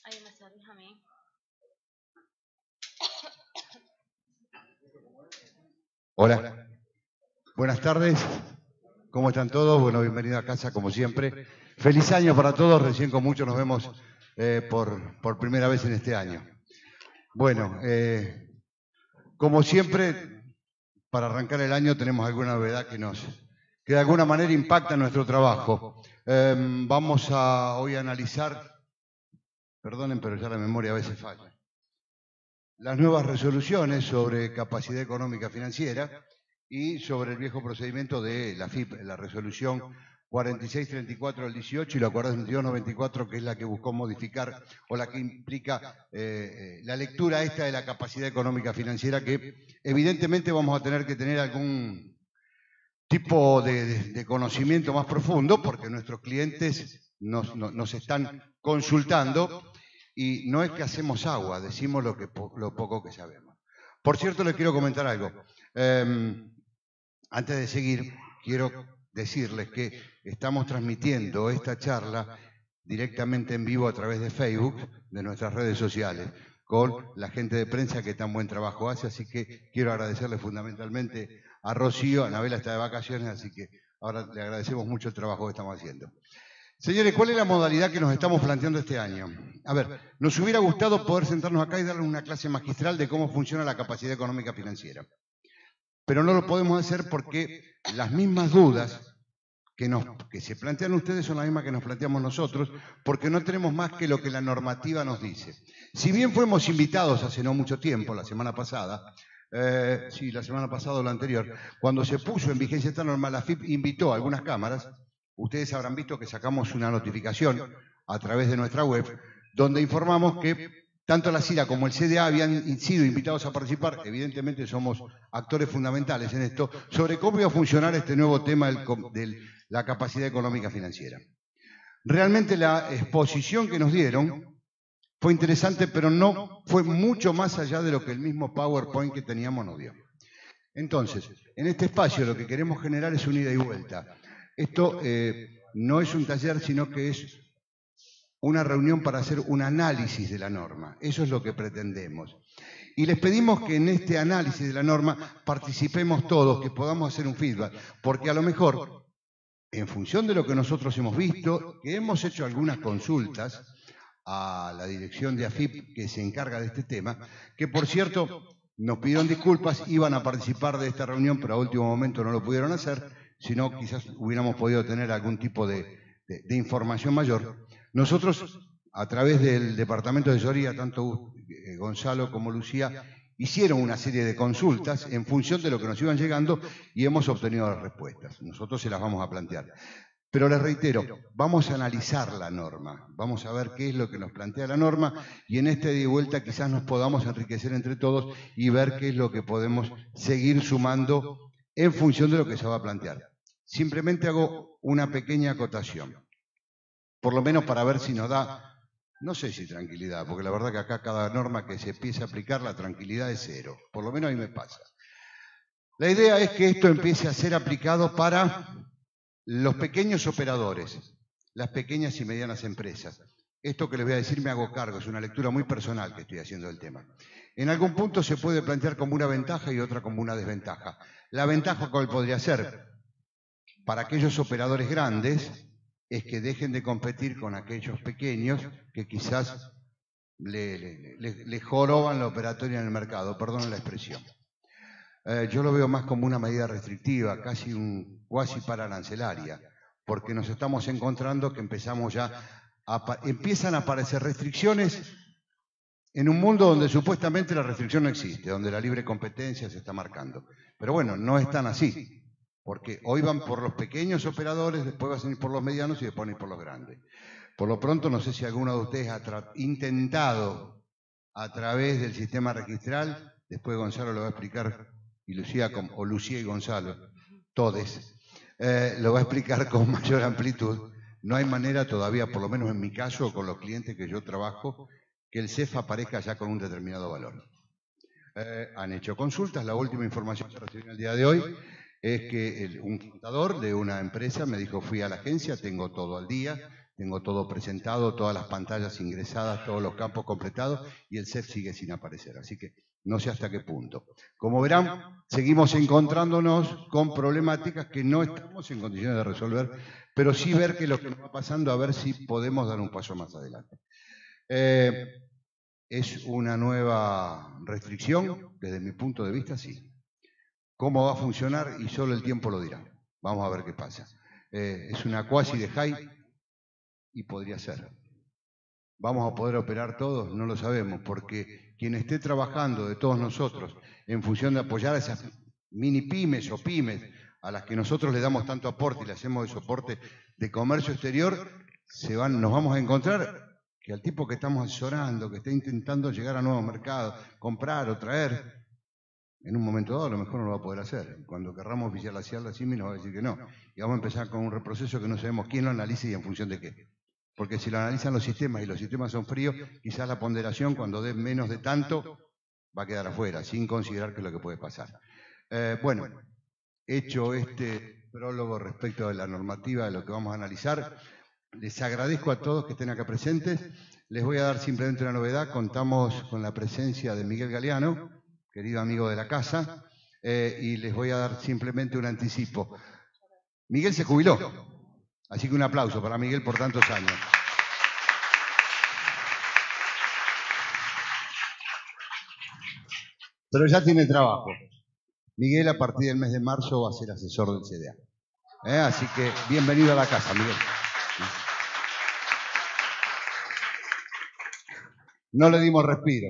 Ahí me servís a mí. Hola, buenas tardes, ¿cómo están todos? Bueno, bienvenidos a casa como siempre. Feliz año para todos, recién con muchos nos vemos por primera vez en este año. Bueno, como siempre, para arrancar el año tenemos alguna novedad que de alguna manera impacta nuestro trabajo. Vamos a hoy a analizar, perdonen, pero ya la memoria a veces falla, las nuevas resoluciones sobre capacidad económica financiera y sobre el viejo procedimiento de la FIP, la resolución 4634 del 18 y la 4294, que es la que buscó modificar o la que implica la lectura esta de la capacidad económica financiera, que evidentemente vamos a tener que tener algún tipo de conocimiento más profundo porque nuestros clientes nos están consultando y no es que hacemos agua, decimos lo poco que sabemos. Por cierto, les quiero comentar algo. Antes de seguir, quiero decirles que estamos transmitiendo esta charla directamente en vivo a través de Facebook, de nuestras redes sociales, con la gente de prensa que tan buen trabajo hace, así que quiero agradecerle fundamentalmente a Rocío. Anabela está de vacaciones, así que ahora le agradecemos mucho el trabajo que estamos haciendo. Señores, ¿cuál es la modalidad que nos estamos planteando este año? A ver, nos hubiera gustado poder sentarnos acá y darles una clase magistral de cómo funciona la capacidad económica financiera. Pero no lo podemos hacer porque las mismas dudas que se plantean ustedes son las mismas que nos planteamos nosotros, porque no tenemos más que lo que la normativa nos dice. Si bien fuimos invitados hace no mucho tiempo, la semana pasada, la semana pasada o la anterior, cuando se puso en vigencia esta norma, la FIP invitó a algunas cámaras. Ustedes habrán visto que sacamos una notificación a través de nuestra web, donde informamos que tanto la CIRA como el CDA habían sido invitados a participar. Evidentemente somos actores fundamentales en esto, sobre cómo iba a funcionar este nuevo tema de la capacidad económica financiera. Realmente la exposición que nos dieron fue interesante, pero no fue mucho más allá de lo que el mismo PowerPoint que teníamos nos dio. Entonces, en este espacio lo que queremos generar es una ida y vuelta. Esto no es un taller, sino que es una reunión para hacer un análisis de la norma. Eso es lo que pretendemos. Y les pedimos que en este análisis de la norma participemos todos, que podamos hacer un feedback, porque a lo mejor, en función de lo que nosotros hemos visto, que hemos hecho algunas consultas a la dirección de AFIP que se encarga de este tema, que por cierto nos pidieron disculpas, iban a participar de esta reunión, pero a último momento no lo pudieron hacer, sino quizás hubiéramos podido tener algún tipo de información mayor. Nosotros, a través del departamento de tesorería, tanto Gonzalo como Lucía, hicieron una serie de consultas en función de lo que nos iban llegando y hemos obtenido las respuestas. Nosotros se las vamos a plantear. Pero les reitero, vamos a analizar la norma, vamos a ver qué es lo que nos plantea la norma y en este de vuelta quizás nos podamos enriquecer entre todos y ver qué es lo que podemos seguir sumando en función de lo que se va a plantear. Simplemente hago una pequeña acotación, por lo menos para ver si nos da, no sé si tranquilidad, porque la verdad que acá cada norma que se empiece a aplicar la tranquilidad es cero, por lo menos a mí me pasa. La idea es que esto empiece a ser aplicado para los pequeños operadores, las pequeñas y medianas empresas. Esto que les voy a decir me hago cargo, es una lectura muy personal que estoy haciendo del tema. En algún punto se puede plantear como una ventaja y otra como una desventaja. La ventaja, ¿cuál podría ser? Para aquellos operadores grandes es que dejen de competir con aquellos pequeños que quizás le joroban la operatoria en el mercado, perdonen la expresión. Yo lo veo más como una medida restrictiva, cuasi pararancelaria, porque nos estamos encontrando que empiezan a aparecer restricciones en un mundo donde supuestamente la restricción no existe, donde la libre competencia se está marcando. Pero bueno, no es tan así, porque hoy van por los pequeños operadores, después van a ir por los medianos y después van a ir por los grandes. Por lo pronto, no sé si alguno de ustedes ha intentado a través del sistema registral, después Gonzalo lo va a explicar, y Lucía y Gonzalo, todes, lo va a explicar con mayor amplitud. No hay manera todavía, por lo menos en mi caso, con los clientes que yo trabajo, que el CEF aparezca ya con un determinado valor. Han hecho consultas, la última información que recibí el día de hoy es que un contador de una empresa me dijo, fui a la agencia, tengo todo al día, tengo todo presentado, todas las pantallas ingresadas, todos los campos completados y el CEF sigue sin aparecer. Así que no sé hasta qué punto. Como verán, seguimos encontrándonos con problemáticas que no estamos en condiciones de resolver, pero sí ver qué es lo que nos va pasando, a ver si podemos dar un paso más adelante. Es una nueva restricción, desde mi punto de vista, sí. ¿Cómo va a funcionar? Y solo el tiempo lo dirá. Vamos a ver qué pasa. Es una cuasi de high y podría ser. ¿Vamos a poder operar todos? No lo sabemos, porque quien esté trabajando de todos nosotros en función de apoyar a esas mini pymes o pymes a las que nosotros le damos tanto aporte y le hacemos de soporte de comercio exterior, nos vamos a encontrar que al tipo que estamos asesorando, que está intentando llegar a nuevos mercados, comprar o traer, en un momento dado a lo mejor no lo va a poder hacer. Cuando querramos oficializar la CIMI nos va a decir que no. Y vamos a empezar con un reproceso que no sabemos quién lo analice y en función de qué. Porque si lo analizan los sistemas y los sistemas son fríos, quizás la ponderación cuando dé menos de tanto va a quedar afuera, sin considerar qué es lo que puede pasar. Bueno, hecho este prólogo respecto de la normativa de lo que vamos a analizar, les agradezco a todos que estén acá presentes. Les voy a dar simplemente una novedad. Contamos con la presencia de Miguel Galeano, querido amigo de la casa, y les voy a dar simplemente un anticipo. Miguel se jubiló. Así que un aplauso para Miguel por tantos años. Pero ya tiene trabajo. Miguel a partir del mes de marzo va a ser asesor del CDA. Así que bienvenido a la casa, Miguel. No le dimos respiro.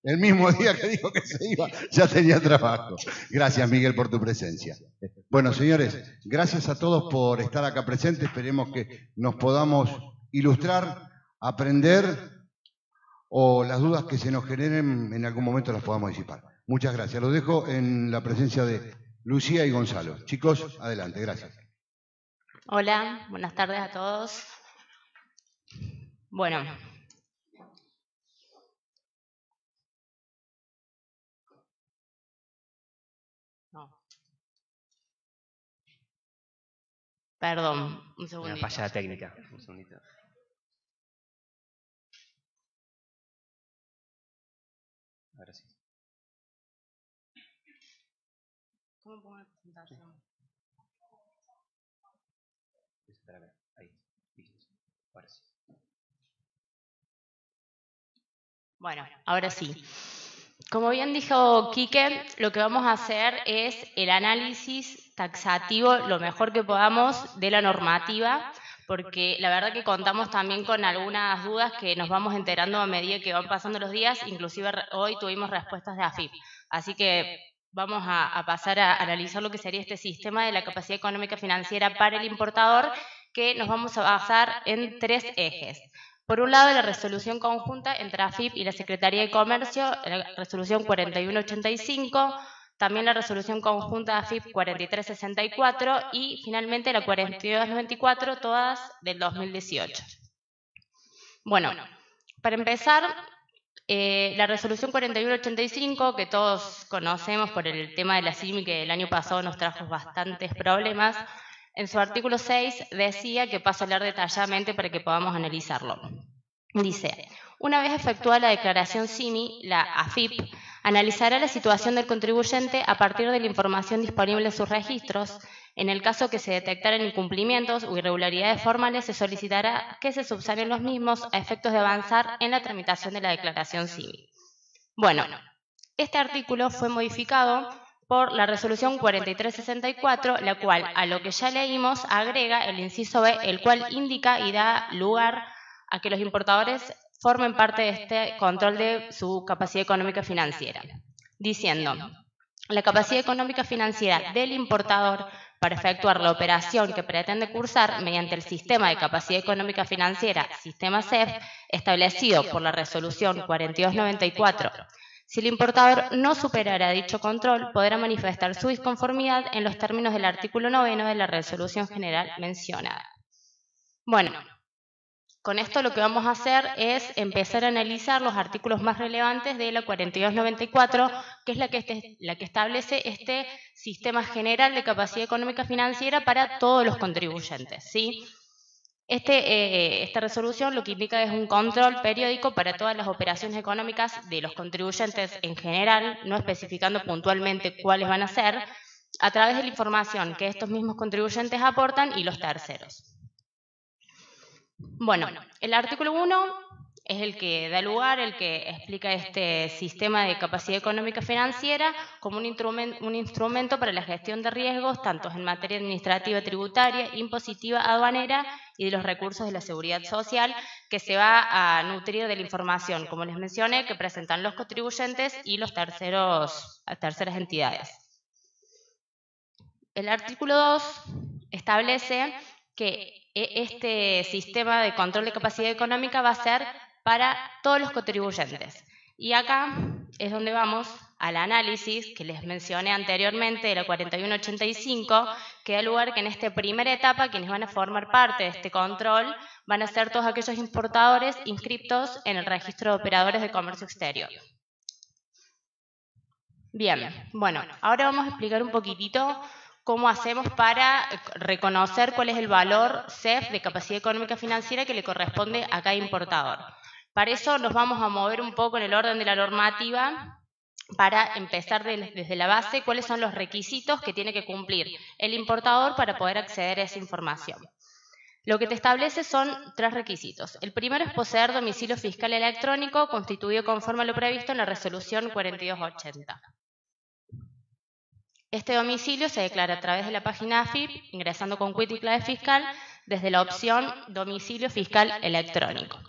El mismo día que dijo que se iba, ya tenía trabajo. Gracias, Miguel, por tu presencia. Bueno, señores, gracias a todos por estar acá presentes. Esperemos que nos podamos ilustrar, aprender o las dudas que se nos generen en algún momento las podamos disipar. Muchas gracias. Los dejo en la presencia de Lucía y Gonzalo. Chicos, adelante. Gracias. Hola, buenas tardes a todos. Bueno. Perdón, un segundito. Una falla técnica. Un segundito. Ahora sí. ¿Cómo pongo la presentación? Espera, ahí. Listo. Ahora sí. Bueno, ahora sí. Como bien dijo Quique, lo que vamos a hacer es el análisis taxativo lo mejor que podamos de la normativa, porque la verdad que contamos también con algunas dudas que nos vamos enterando a medida que van pasando los días, inclusive hoy tuvimos respuestas de AFIP. Así que vamos a pasar a analizar lo que sería este sistema de la capacidad económica financiera para el importador, que nos vamos a basar en 3 ejes. Por un lado, la resolución conjunta entre AFIP y la Secretaría de Comercio, la resolución 4185, también la resolución conjunta de AFIP 4364 y finalmente la 4294, todas del 2018. Bueno, para empezar, la resolución 4185, que todos conocemos por el tema de la CIMI, que el año pasado nos trajo bastantes problemas, en su artículo 6 decía, que paso a leer detalladamente para que podamos analizarlo. Dice, una vez efectuada la declaración CIMI, la AFIP analizará la situación del contribuyente a partir de la información disponible en sus registros. En el caso que se detectaran incumplimientos o irregularidades formales, se solicitará que se subsanen los mismos a efectos de avanzar en la tramitación de la declaración CIMI. Bueno, este artículo fue modificado por la resolución 4364, la cual, a lo que ya leímos, agrega el inciso B, el cual indica y da lugar a que los importadores formen parte de este control de su capacidad económica financiera, diciendo, la capacidad económica financiera del importador para efectuar la operación que pretende cursar mediante el sistema de capacidad económica financiera, sistema CEF, establecido por la resolución 4294. Si el importador no superara dicho control, podrá manifestar su disconformidad en los términos del artículo 9 de la resolución general mencionada. Bueno, con esto lo que vamos a hacer es empezar a analizar los artículos más relevantes de la 4294, que es la que establece este sistema general de capacidad económica financiera para todos los contribuyentes, ¿sí? Esta resolución lo que indica es un control periódico para todas las operaciones económicas de los contribuyentes en general, no especificando puntualmente cuáles van a ser, a través de la información que estos mismos contribuyentes aportan y los terceros. Bueno, el artículo 1 es el que da lugar, el que explica este sistema de capacidad económica financiera como un instrumento para la gestión de riesgos, tanto en materia administrativa, tributaria, impositiva, aduanera y de los recursos de la seguridad social, que se va a nutrir de la información, como les mencioné, que presentan los contribuyentes y las terceras entidades. El artículo 2 establece que este sistema de control de capacidad económica va a ser para todos los contribuyentes. Y acá es donde vamos al análisis que les mencioné anteriormente de la 4185, que da lugar que en esta primera etapa quienes van a formar parte de este control van a ser todos aquellos importadores inscriptos en el registro de operadores de comercio exterior. Bien, bueno, ahora vamos a explicar un poquitito cómo hacemos para reconocer cuál es el valor CEF de capacidad económica financiera que le corresponde a cada importador. Para eso nos vamos a mover un poco en el orden de la normativa para empezar desde la base cuáles son los requisitos que tiene que cumplir el importador para poder acceder a esa información. Lo que te establece son 3 requisitos. El primero es poseer domicilio fiscal electrónico constituido conforme a lo previsto en la resolución 4280. Este domicilio se declara a través de la página AFIP, ingresando con quit y clave fiscal, desde la opción domicilio fiscal electrónico.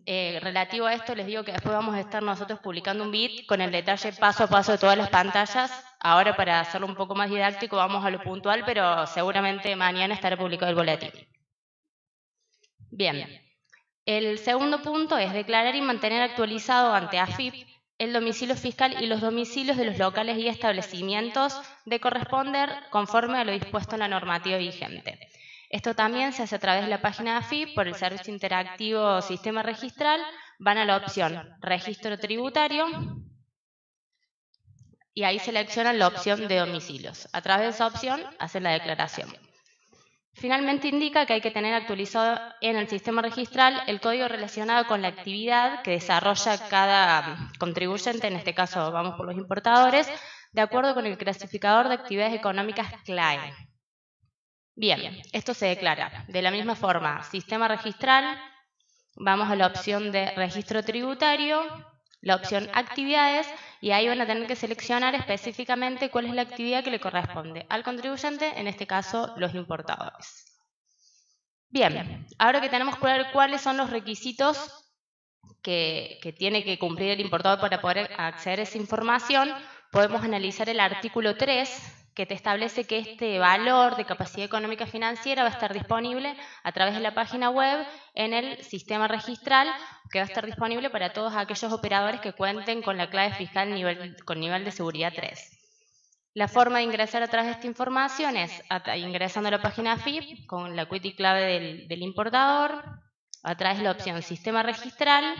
Relativo a esto, les digo que después vamos a estar nosotros publicando un bit con el detalle paso a paso de todas las pantallas. Ahora, para hacerlo un poco más didáctico, vamos a lo puntual, pero seguramente mañana estará publicado el boletín. Bien, el segundo punto es declarar y mantener actualizado ante AFIP el domicilio fiscal y los domicilios de los locales y establecimientos de corresponder conforme a lo dispuesto en la normativa vigente. Esto también se hace a través de la página de AFIP por el Servicio Interactivo Sistema Registral. Van a la opción Registro Tributario y ahí seleccionan la opción de domicilios. A través de esa opción hacen la declaración. Finalmente indica que hay que tener actualizado en el sistema registral el código relacionado con la actividad que desarrolla cada contribuyente, en este caso vamos por los importadores, de acuerdo con el clasificador de actividades económicas CLAE. Bien, esto se declara de la misma forma, sistema registral, vamos a la opción de registro tributario, la opción actividades, y ahí van a tener que seleccionar específicamente cuál es la actividad que le corresponde al contribuyente, en este caso los importadores. Bien, ahora que tenemos claro cuáles son los requisitos que tiene que cumplir el importador para poder acceder a esa información, podemos analizar el artículo 3, que te establece que este valor de capacidad económica financiera va a estar disponible a través de la página web en el sistema registral, que va a estar disponible para todos aquellos operadores que cuenten con la clave fiscal con nivel de seguridad 3. La forma de ingresar a través de esta información es ingresando a la página AFIP con la quit y clave del importador, a través de la opción sistema registral,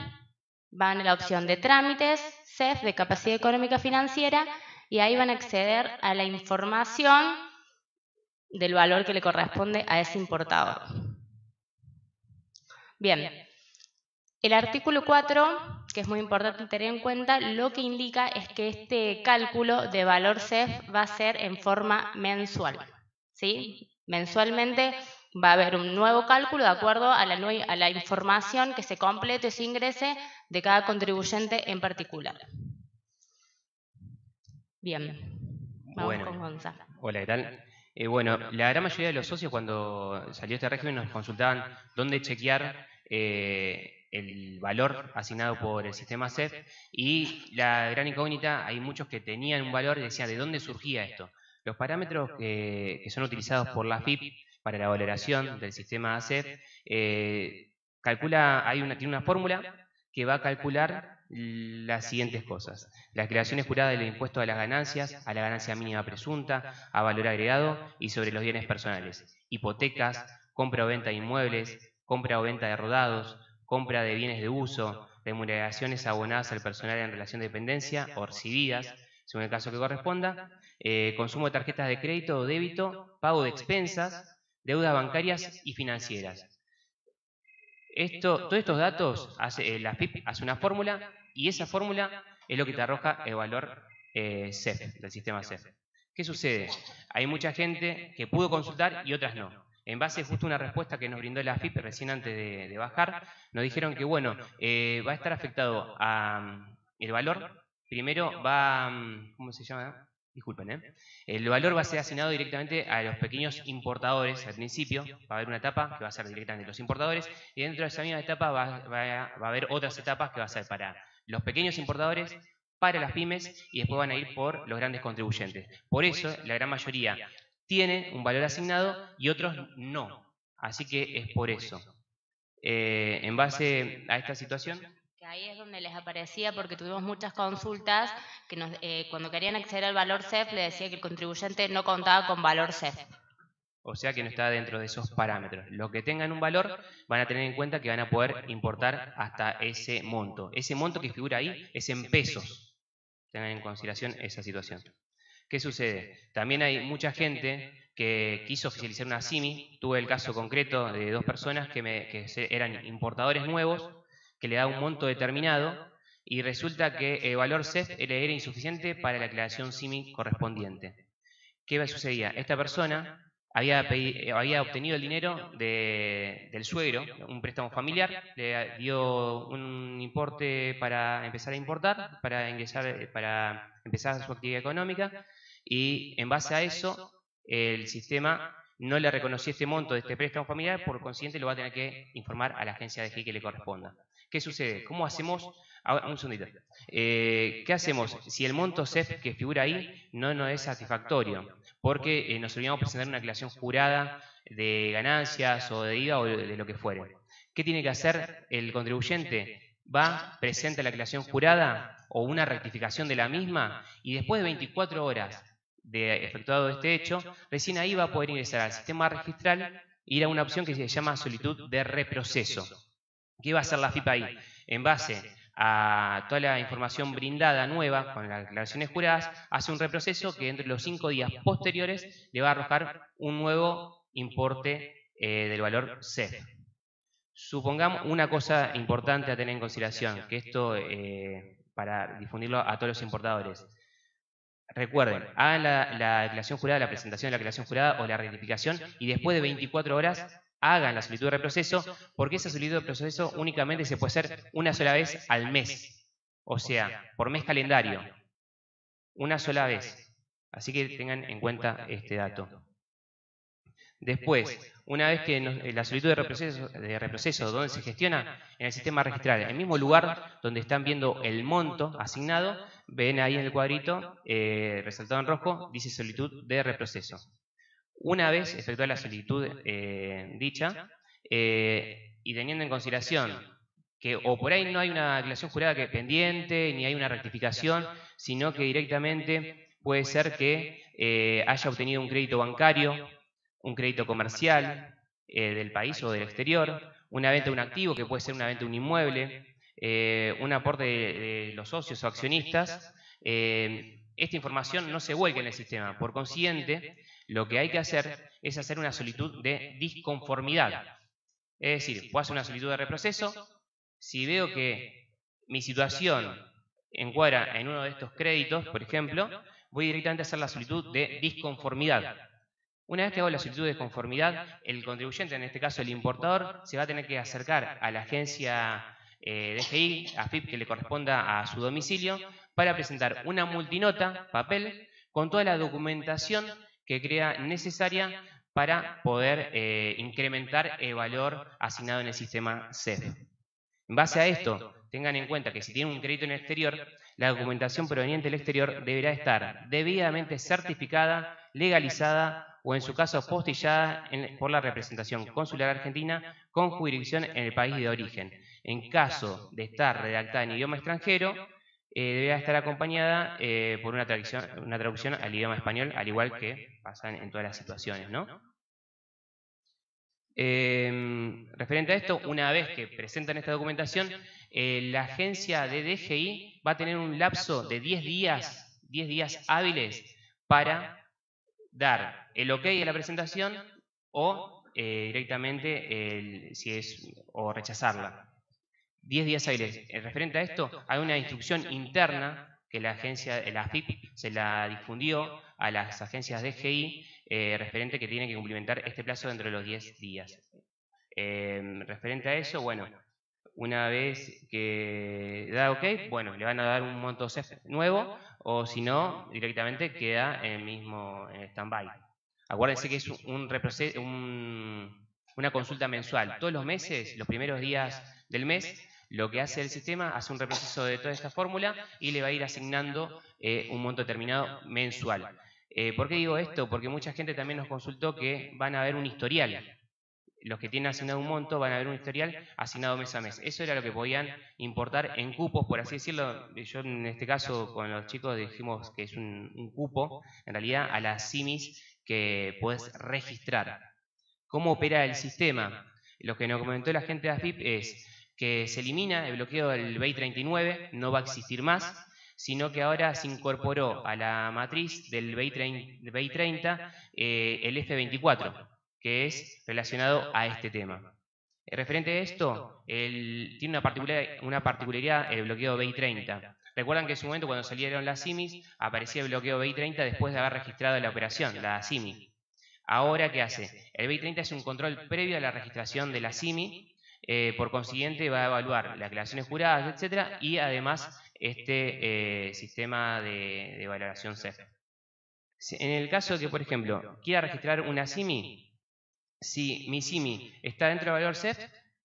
van a la opción de trámites, CEF de capacidad económica financiera, y ahí van a acceder a la información del valor que le corresponde a ese importador. Bien, el artículo 4, que es muy importante tener en cuenta, lo que indica es que este cálculo de valor CEF va a ser en forma mensual, ¿sí? Mensualmente va a haber un nuevo cálculo de acuerdo a la información que se complete o se ingrese de cada contribuyente en particular. Bien, vamos con Gonzalo. Hola, ¿qué tal? Bueno, la gran mayoría de los socios cuando salió este régimen nos consultaban dónde chequear el valor asignado por el sistema CEF, y la gran incógnita, hay muchos que tenían un valor y decían ¿de dónde surgía esto? Los parámetros que son utilizados por la AFIP para la valoración del sistema CEF, tiene una fórmula que va a calcular las siguientes cosas: las declaraciones juradas del impuesto a las ganancias, a la ganancia mínima presunta, a valor agregado y sobre los bienes personales, hipotecas, compra o venta de inmuebles, compra o venta de rodados, compra de bienes de uso, remuneraciones abonadas al personal en relación de dependencia o recibidas, según el caso que corresponda, consumo de tarjetas de crédito o débito, pago de expensas, deudas bancarias y financieras. Todos estos datos, la AFIP hace una fórmula y esa fórmula es lo que te arroja el valor CEF, del sistema CEF. ¿Qué sucede? Hay mucha gente que pudo consultar y otras no. En base justo a una respuesta que nos brindó la AFIP recién antes de bajar, nos dijeron que, bueno, va a estar afectado el valor. Primero va, ¿cómo se llama? Disculpen, el valor va a ser asignado directamente a los pequeños importadores al principio. Va a haber una etapa que va a ser directamente de los importadores y dentro de esa misma etapa va a haber otras etapas que va a ser para los pequeños importadores, para las pymes y después van a ir por los grandes contribuyentes. Por eso la gran mayoría tiene un valor asignado y otros no. Así que es por eso. En base a esta situación... Ahí es donde les aparecía, porque tuvimos muchas consultas que cuando querían acceder al valor CEF le decía que el contribuyente no contaba con valor CEF. O sea que no está dentro de esos parámetros. Los que tengan un valor van a tener en cuenta que van a poder importar hasta ese monto. Ese monto que figura ahí es en pesos. Tengan en consideración esa situación. ¿Qué sucede? También hay mucha gente que quiso oficializar una SIMI. Tuve el caso concreto de 2 personas que eran importadores nuevos, que le da un monto determinado y resulta que el valor CEF era insuficiente para la aclaración SIMI correspondiente. ¿Qué sucedía? Esta persona había obtenido el dinero del suegro, un préstamo familiar, le dio un importe para empezar a importar, para empezar su actividad económica, y en base a eso el sistema no le reconoció este monto de este préstamo familiar, por consiguiente lo va a tener que informar a la agencia de DGI que le corresponda. ¿Qué sucede? ¿Cómo hacemos? Un segundito. ¿Qué hacemos? Si el monto CEF que figura ahí no es satisfactorio, porque nos olvidamos presentar una aclaración jurada de ganancias o de IVA o de lo que fuere. ¿Qué tiene que hacer el contribuyente? Va, presenta la aclaración jurada o una rectificación de la misma y después de 24 horas de efectuado este hecho, recién ahí va a poder ingresar al sistema registral e ir a una opción que se llama solicitud de reproceso. ¿Qué va a hacer la AFIP ahí? En base a toda la información brindada nueva con las declaraciones juradas, hace un reproceso que entre los 5 días posteriores le va a arrojar un nuevo importe del valor CEF. Supongamos una cosa importante a tener en consideración, que esto para difundirlo a todos los importadores. Recuerden, hagan la declaración jurada, la presentación de la declaración jurada o la rectificación y después de 24 horas hagan la solicitud de reproceso, porque esa solicitud de reproceso únicamente se puede hacer una sola vez al mes, o sea, por mes calendario, una sola vez. Así que tengan en cuenta este dato. Después, una vez que la solicitud de reproceso, ¿dónde se gestiona? En el sistema registral, en el mismo lugar donde están viendo el monto asignado, ven ahí en el cuadrito, resaltado en rojo, dice solicitud de reproceso. Una vez efectuada la solicitud dicha, y teniendo en consideración que o por ahí no hay una declaración jurada que es pendiente, ni hay una rectificación, sino que directamente puede ser que haya obtenido un crédito bancario, un crédito comercial del país o del exterior, una venta de un activo, que puede ser una venta de un inmueble, un aporte de los socios o accionistas, esta información no se vuelca en el sistema. Por consiguiente, lo que hay que hacer es hacer una solicitud de disconformidad. Es decir, puedo hacer una solicitud de reproceso. Si veo que mi situación encuadra en uno de estos créditos, por ejemplo, voy directamente a hacer la solicitud de disconformidad. Una vez que hago la solicitud de conformidad, el contribuyente, en este caso el importador, se va a tener que acercar a la agencia DGI, AFIP, que le corresponda a su domicilio, para presentar una multinota, papel, con toda la documentación que crea necesaria para poder incrementar el valor asignado en el sistema CEF. En base a esto, tengan en cuenta que si tienen un crédito en el exterior, la documentación proveniente del exterior deberá estar debidamente certificada, legalizada o en su caso postillada por la representación consular argentina con jurisdicción en el país de origen. En caso de estar redactada en idioma extranjero, deberá estar acompañada por una traducción al idioma español, al igual que pasa en todas las situaciones, ¿no? Referente a esto, una vez que presentan esta documentación, la agencia de DGI va a tener un lapso de 10 días hábiles para dar el ok a la presentación o directamente o rechazarla. 10 días hábiles. Referente a esto, hay una instrucción interna que la AFIP se la difundió a las agencias DGI, referente que tienen que cumplimentar este plazo dentro de los 10 días. Referente a eso, bueno, una vez que da OK, bueno, le van a dar un monto CEF nuevo, o si no, directamente queda en stand-by. Acuérdense que es una consulta mensual. Todos los meses, los primeros días del mes, lo que hace el sistema, hace un reproceso de toda esta fórmula y le va a ir asignando un monto determinado mensual. ¿Por qué digo esto? Porque mucha gente también nos consultó que van a ver un historial. Los que tienen asignado un monto van a ver un historial asignado mes a mes. Eso era lo que podían importar en cupos, por así decirlo. Yo en este caso con los chicos dijimos que es un cupo, en realidad, a las CIMIS que puedes registrar. ¿Cómo opera el sistema? Lo que nos comentó la gente de AFIP es que se elimina el bloqueo del BEI 39, no va a existir más, sino que ahora se incorporó a la matriz del BEI 30 el F24, que es relacionado a este tema. Referente a esto, tiene una particularidad el bloqueo BEI 30. Recuerdan que en su momento cuando salieron las CIMIS aparecía el bloqueo BEI 30 después de haber registrado la operación, la CIMI. Ahora, ¿qué hace? El BEI 30 es un control previo a la registración de la CIMI, por consiguiente va a evaluar las declaraciones juradas, etcétera, y además este sistema de valoración CEF. En el caso de que, por ejemplo, quiera registrar una CIMI, si mi CIMI está dentro del valor CEF,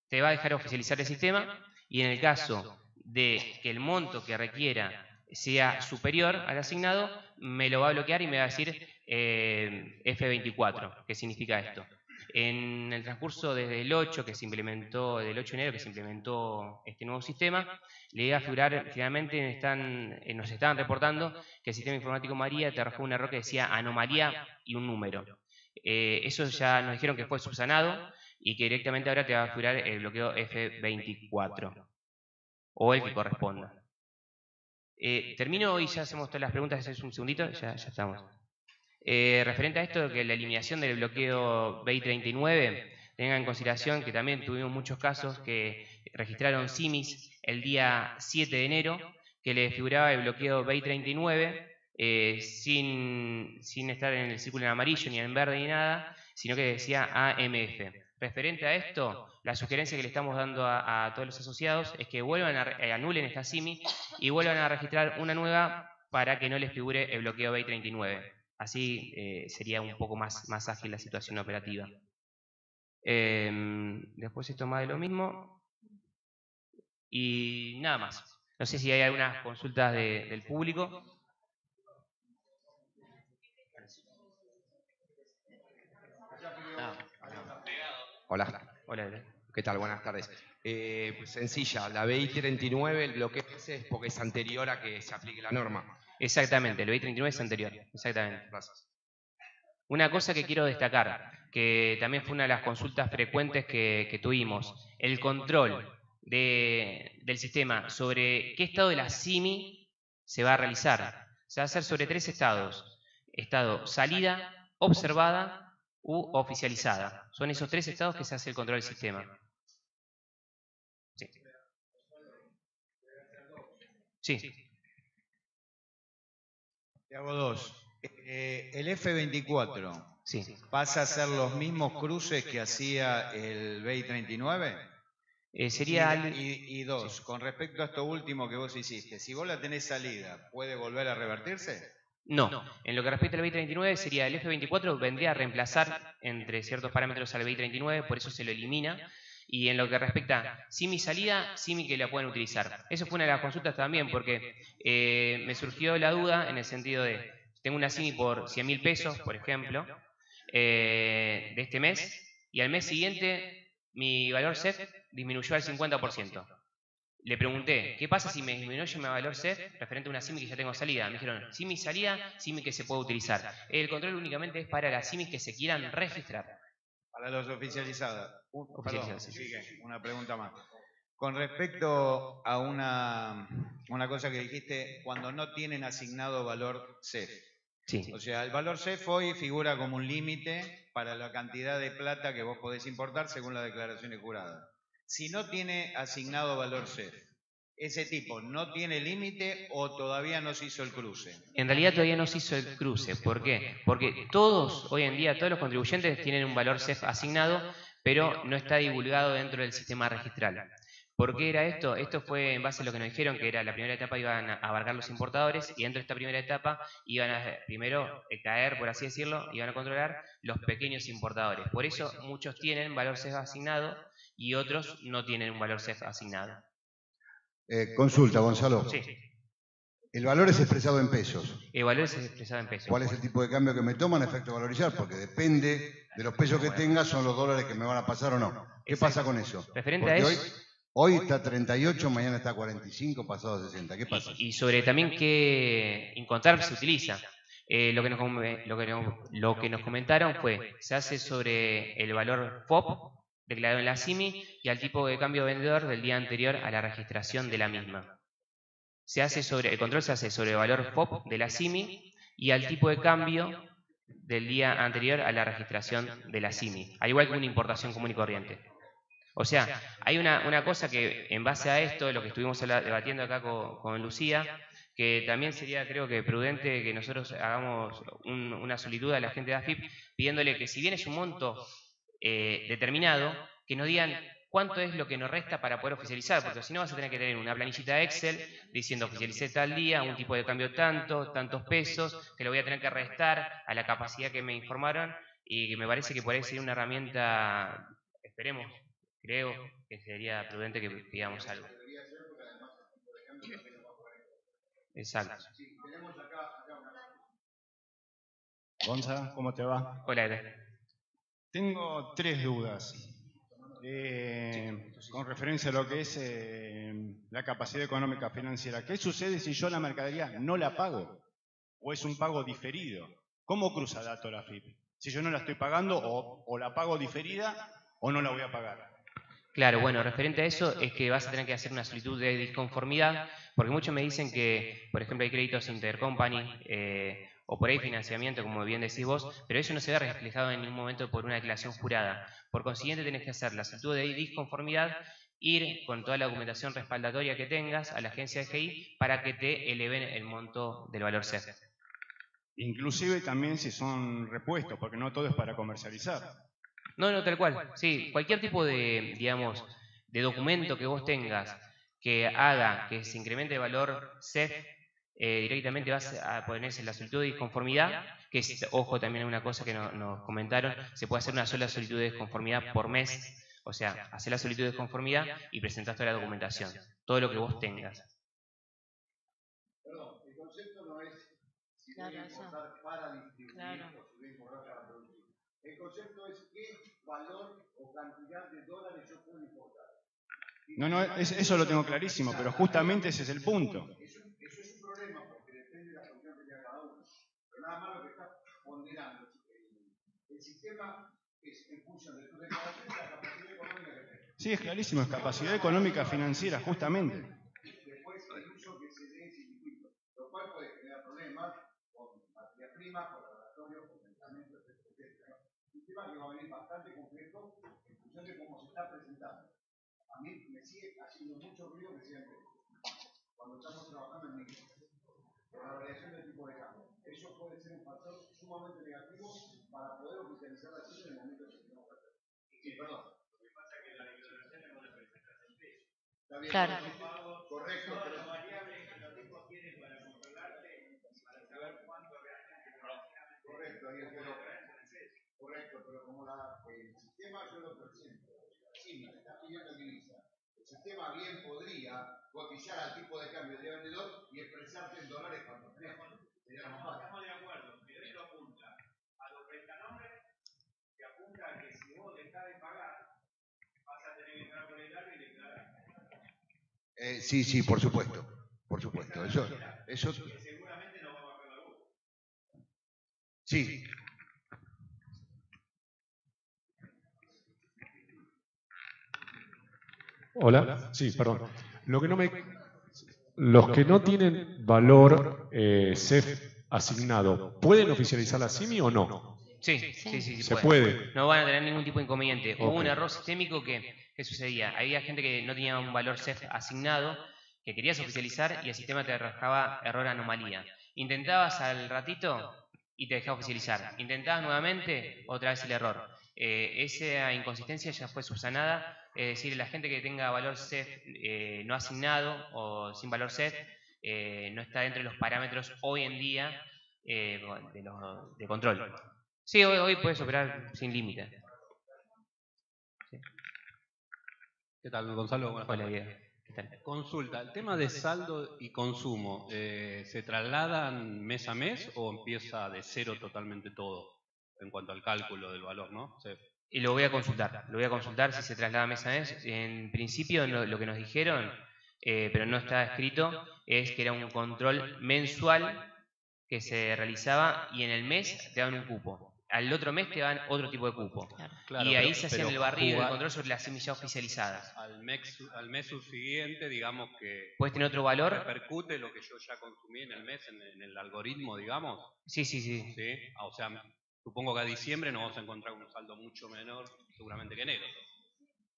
te va a dejar oficializar el sistema, y en el caso de que el monto que requiera sea superior al asignado, me lo va a bloquear y me va a decir F24. ¿Qué significa esto? En el transcurso desde el 8 que se implementó, del 8 de enero que se implementó este nuevo sistema, le iba a figurar, finalmente nos estaban reportando que el sistema informático María te arrojó un error que decía anomalía y un número. Eso ya nos dijeron que fue subsanado y que directamente ahora te va a figurar el bloqueo F24 o el que corresponda. Termino y ya hacemos todas las preguntas, es un segundito, ya estamos. Referente a esto, que la eliminación del bloqueo BEI 39, tengan en consideración que también tuvimos muchos casos que registraron CIMIS el día 7 de enero, que le figuraba el bloqueo BEI 39, sin estar en el círculo en amarillo, ni en verde, ni nada, sino que decía AMF. Referente a esto, la sugerencia que le estamos dando a todos los asociados es que vuelvan anulen esta CIMI y vuelvan a registrar una nueva para que no les figure el bloqueo BEI 39. Así sería un poco más ágil la situación operativa. Después esto más de lo mismo. Y nada más. No sé si hay algunas consultas del público. Hola. Hola. ¿Qué tal? Buenas tardes. Pues sencilla, la BEI 39, el bloqueo ese es porque es anterior a que se aplique la norma. Exactamente, el BEI 39 es anterior. Exactamente. Gracias. Una cosa que quiero destacar, que también fue una de las consultas frecuentes que tuvimos, el control del sistema sobre qué estado de la CIMI se va a realizar. Se va a hacer sobre 3 estados: estado salida, observada u oficializada. Son esos 3 estados que se hace el control del sistema. Sí. Te hago 2. El F24 Sí. pasa a ser los mismos cruces que hacía el BEI 39. Sería Y 2, con respecto a esto último que vos hiciste, si vos la tenés salida, ¿puede volver a revertirse? No, en lo que respecta al BEI 39 sería el F24, vendría a reemplazar entre ciertos parámetros al BEI 39, por eso se lo elimina. Y en lo que respecta a CIMI salida, CIMI que la pueden utilizar. Eso fue una de las consultas también, porque me surgió la duda en el sentido de, tengo una CIMI por 100.000 pesos, por ejemplo, de este mes, y al mes siguiente mi valor CEF disminuyó al 50%. Le pregunté, ¿qué pasa si me disminuye mi valor CEF referente a una CIMI que ya tengo salida? Me dijeron, CIMI salida, CIMI que se puede utilizar. El control únicamente es para las CIMI que se quieran registrar. Para los oficializados. Perdón, Sí. sigue, una pregunta más. Con respecto a una cosa que dijiste, cuando no tienen asignado valor CEF, Sí. O sea, el valor CEF hoy figura como un límite para la cantidad de plata que vos podés importar según las declaraciones juradas. Si no tiene asignado valor CEF, ¿ese tipo no tiene límite o todavía no se hizo el cruce? En realidad todavía no se hizo el cruce. ¿Por qué? Porque todos, hoy en día, todos los contribuyentes tienen un valor CEF asignado, pero no está divulgado dentro del sistema registral. ¿Por qué era esto? Esto fue en base a lo que nos dijeron, que era la primera etapa iban a abarcar los importadores y dentro de esta primera etapa iban a primero caer, por así decirlo, iban a controlar los pequeños importadores. Por eso muchos tienen valor CEF asignado y otros no tienen un valor CEF asignado. Consulta, Gonzalo. Sí. El valor es expresado en pesos. El valor es expresado en pesos. ¿Cuál es el tipo de cambio que me toman a efecto valorizar? Porque depende de los pesos que tenga, son los dólares que me van a pasar o no. ¿Qué pasa con eso? Referente Porque a eso, hoy está 38, mañana está 45, pasado a 60. ¿Qué pasa? y sobre también qué incontar se utiliza. Lo que nos comentaron fue, se hace sobre el valor FOB declarado en la CIMI y al tipo de cambio vendedor del día anterior a la registración de la misma. El control se hace sobre el valor FOB de la CIMI y al tipo de cambio del día anterior a la registración de la CIMI, al igual que una importación común y corriente. O sea, hay una cosa que en base a esto, lo que estuvimos debatiendo acá con Lucía, que también sería, creo que prudente que nosotros hagamos una solicitud a la gente de AFIP pidiéndole que si bien es un monto determinado, que nos digan cuánto es lo que nos resta para poder oficializar, porque si no vas a tener que tener una planillita Excel diciendo oficialicé tal día, un tipo de cambio tantos pesos, que lo voy a tener que restar a la capacidad que me informaron y que me parece que por ahí sería una herramienta, esperemos, creo que sería prudente que pidamos algo. Exacto. Gonza, ¿cómo te va? Hola, Eder. Tengo 3 dudas. Con referencia a lo que es la capacidad económica financiera. ¿Qué sucede si yo la mercadería no la pago? ¿O es un pago diferido? ¿Cómo cruza datos la FIP? Si yo no la estoy pagando o la pago diferida o no la voy a pagar. Claro, bueno, referente a eso es que vas a tener que hacer una solicitud de disconformidad, porque muchos me dicen que, por ejemplo, hay créditos intercompany o por ahí financiamiento, como bien decís vos, pero eso no se ve reflejado en ningún momento por una declaración jurada. Por consiguiente, tenés que hacer la solicitud de disconformidad, ir con toda la documentación respaldatoria que tengas a la agencia de GI para que te eleven el monto del valor CEF. Inclusive también si son repuestos, porque no todo es para comercializar. No, tal cual. Sí, cualquier tipo de, digamos, de documento que vos tengas que haga que se incremente el valor CEF, directamente vas a ponerse la solicitud de disconformidad, que es, ojo, también una cosa que nos comentaron, se puede hacer una sola solicitud de disconformidad por mes, o sea, hacer la solicitud de disconformidad y presentar toda la documentación, todo lo que vos tengas. Perdón, el concepto no es si voy a importar para distribuir o si voy a importar para producir. El concepto es qué valor o cantidad de dólares yo puedo importar. No, eso lo tengo clarísimo, pero justamente ese es el punto. Eso es un problema porque depende de la función que tenga cada uno. Pero nada más lo que está ponderando el sistema es en función de tu declaración y la capacidad económica que tengas. Sí, es clarísimo, es capacidad económica financiera, justamente. Después el uso que se dé en circuito, lo cual puede generar problemas con materia prima, con laboratorio, con medicamentos, etc. Un tema que va a venir bastante complejo en función de cómo se está presentando. A mí me sigue haciendo mucho ruido que sean cuando estamos trabajando en micro, por la variación del tipo de cambio. Eso puede ser un factor sumamente negativo para poder oficializar la cifra en el momento que tenemos que hacer. Sí, perdón. Lo que pasa es que la declaración es una presentación de peso. Está bien, claro. Correcto, pero las variables que los tipos tienen para controlarte, para saber cuánto realmente correcto, pero como el sistema yo lo presento, sí, me está pidiendo divisa. El sistema bien podría cotizar al tipo de cambio de vendedor y expresarte en dólares cuando tenemos. Estamos de acuerdo, pero esto apunta a los prestanombres, que apunta a que si vos dejás de pagar, vas a tener que entrar por el área y declarar. Sí, por supuesto. Por supuesto. Eso Seguramente no va a bajar la luz. Sí. Hola, sí, perdón. Los que no tienen valor CEF asignado, ¿pueden oficializar la CIMI o no? Sí, Se puede. No van a tener ningún tipo de inconveniente. Hubo Ok. un error sistémico que sucedía. Había gente que no tenía un valor CEF asignado, que querías oficializar y el sistema te arrojaba error anomalía. Intentabas al ratito y te dejaba oficializar. Intentabas nuevamente, otra vez el error. Esa inconsistencia ya fue subsanada. Es decir, la gente que tenga valor CEF no asignado o sin valor CEF no está dentro de los parámetros hoy en día de control. Sí, hoy puedes operar sin límite. ¿Qué tal, Gonzalo? Buenas Hola, tardes. Diego. ¿Qué tal? Consulta, el tema de saldo y consumo, ¿se trasladan mes a mes o empieza de cero totalmente todo en cuanto al cálculo del valor, no? Sí. Y lo voy a consultar si se traslada mes a mes. En principio lo que nos dijeron, pero no está escrito, es que era un control mensual que se realizaba y en el mes te daban un cupo. Al otro mes te daban otro tipo de cupo. Claro, y ahí pero- se hacían pero el barrido y el jugar- control sobre las semillas oficializadas. Al mes subsiguiente, digamos que Puedes tener otro valor. repercute lo que yo ya consumí en el mes en el algoritmo, digamos. Sí. ¿Sí? O sea, supongo que a diciembre nos vamos a encontrar un saldo mucho menor seguramente que enero.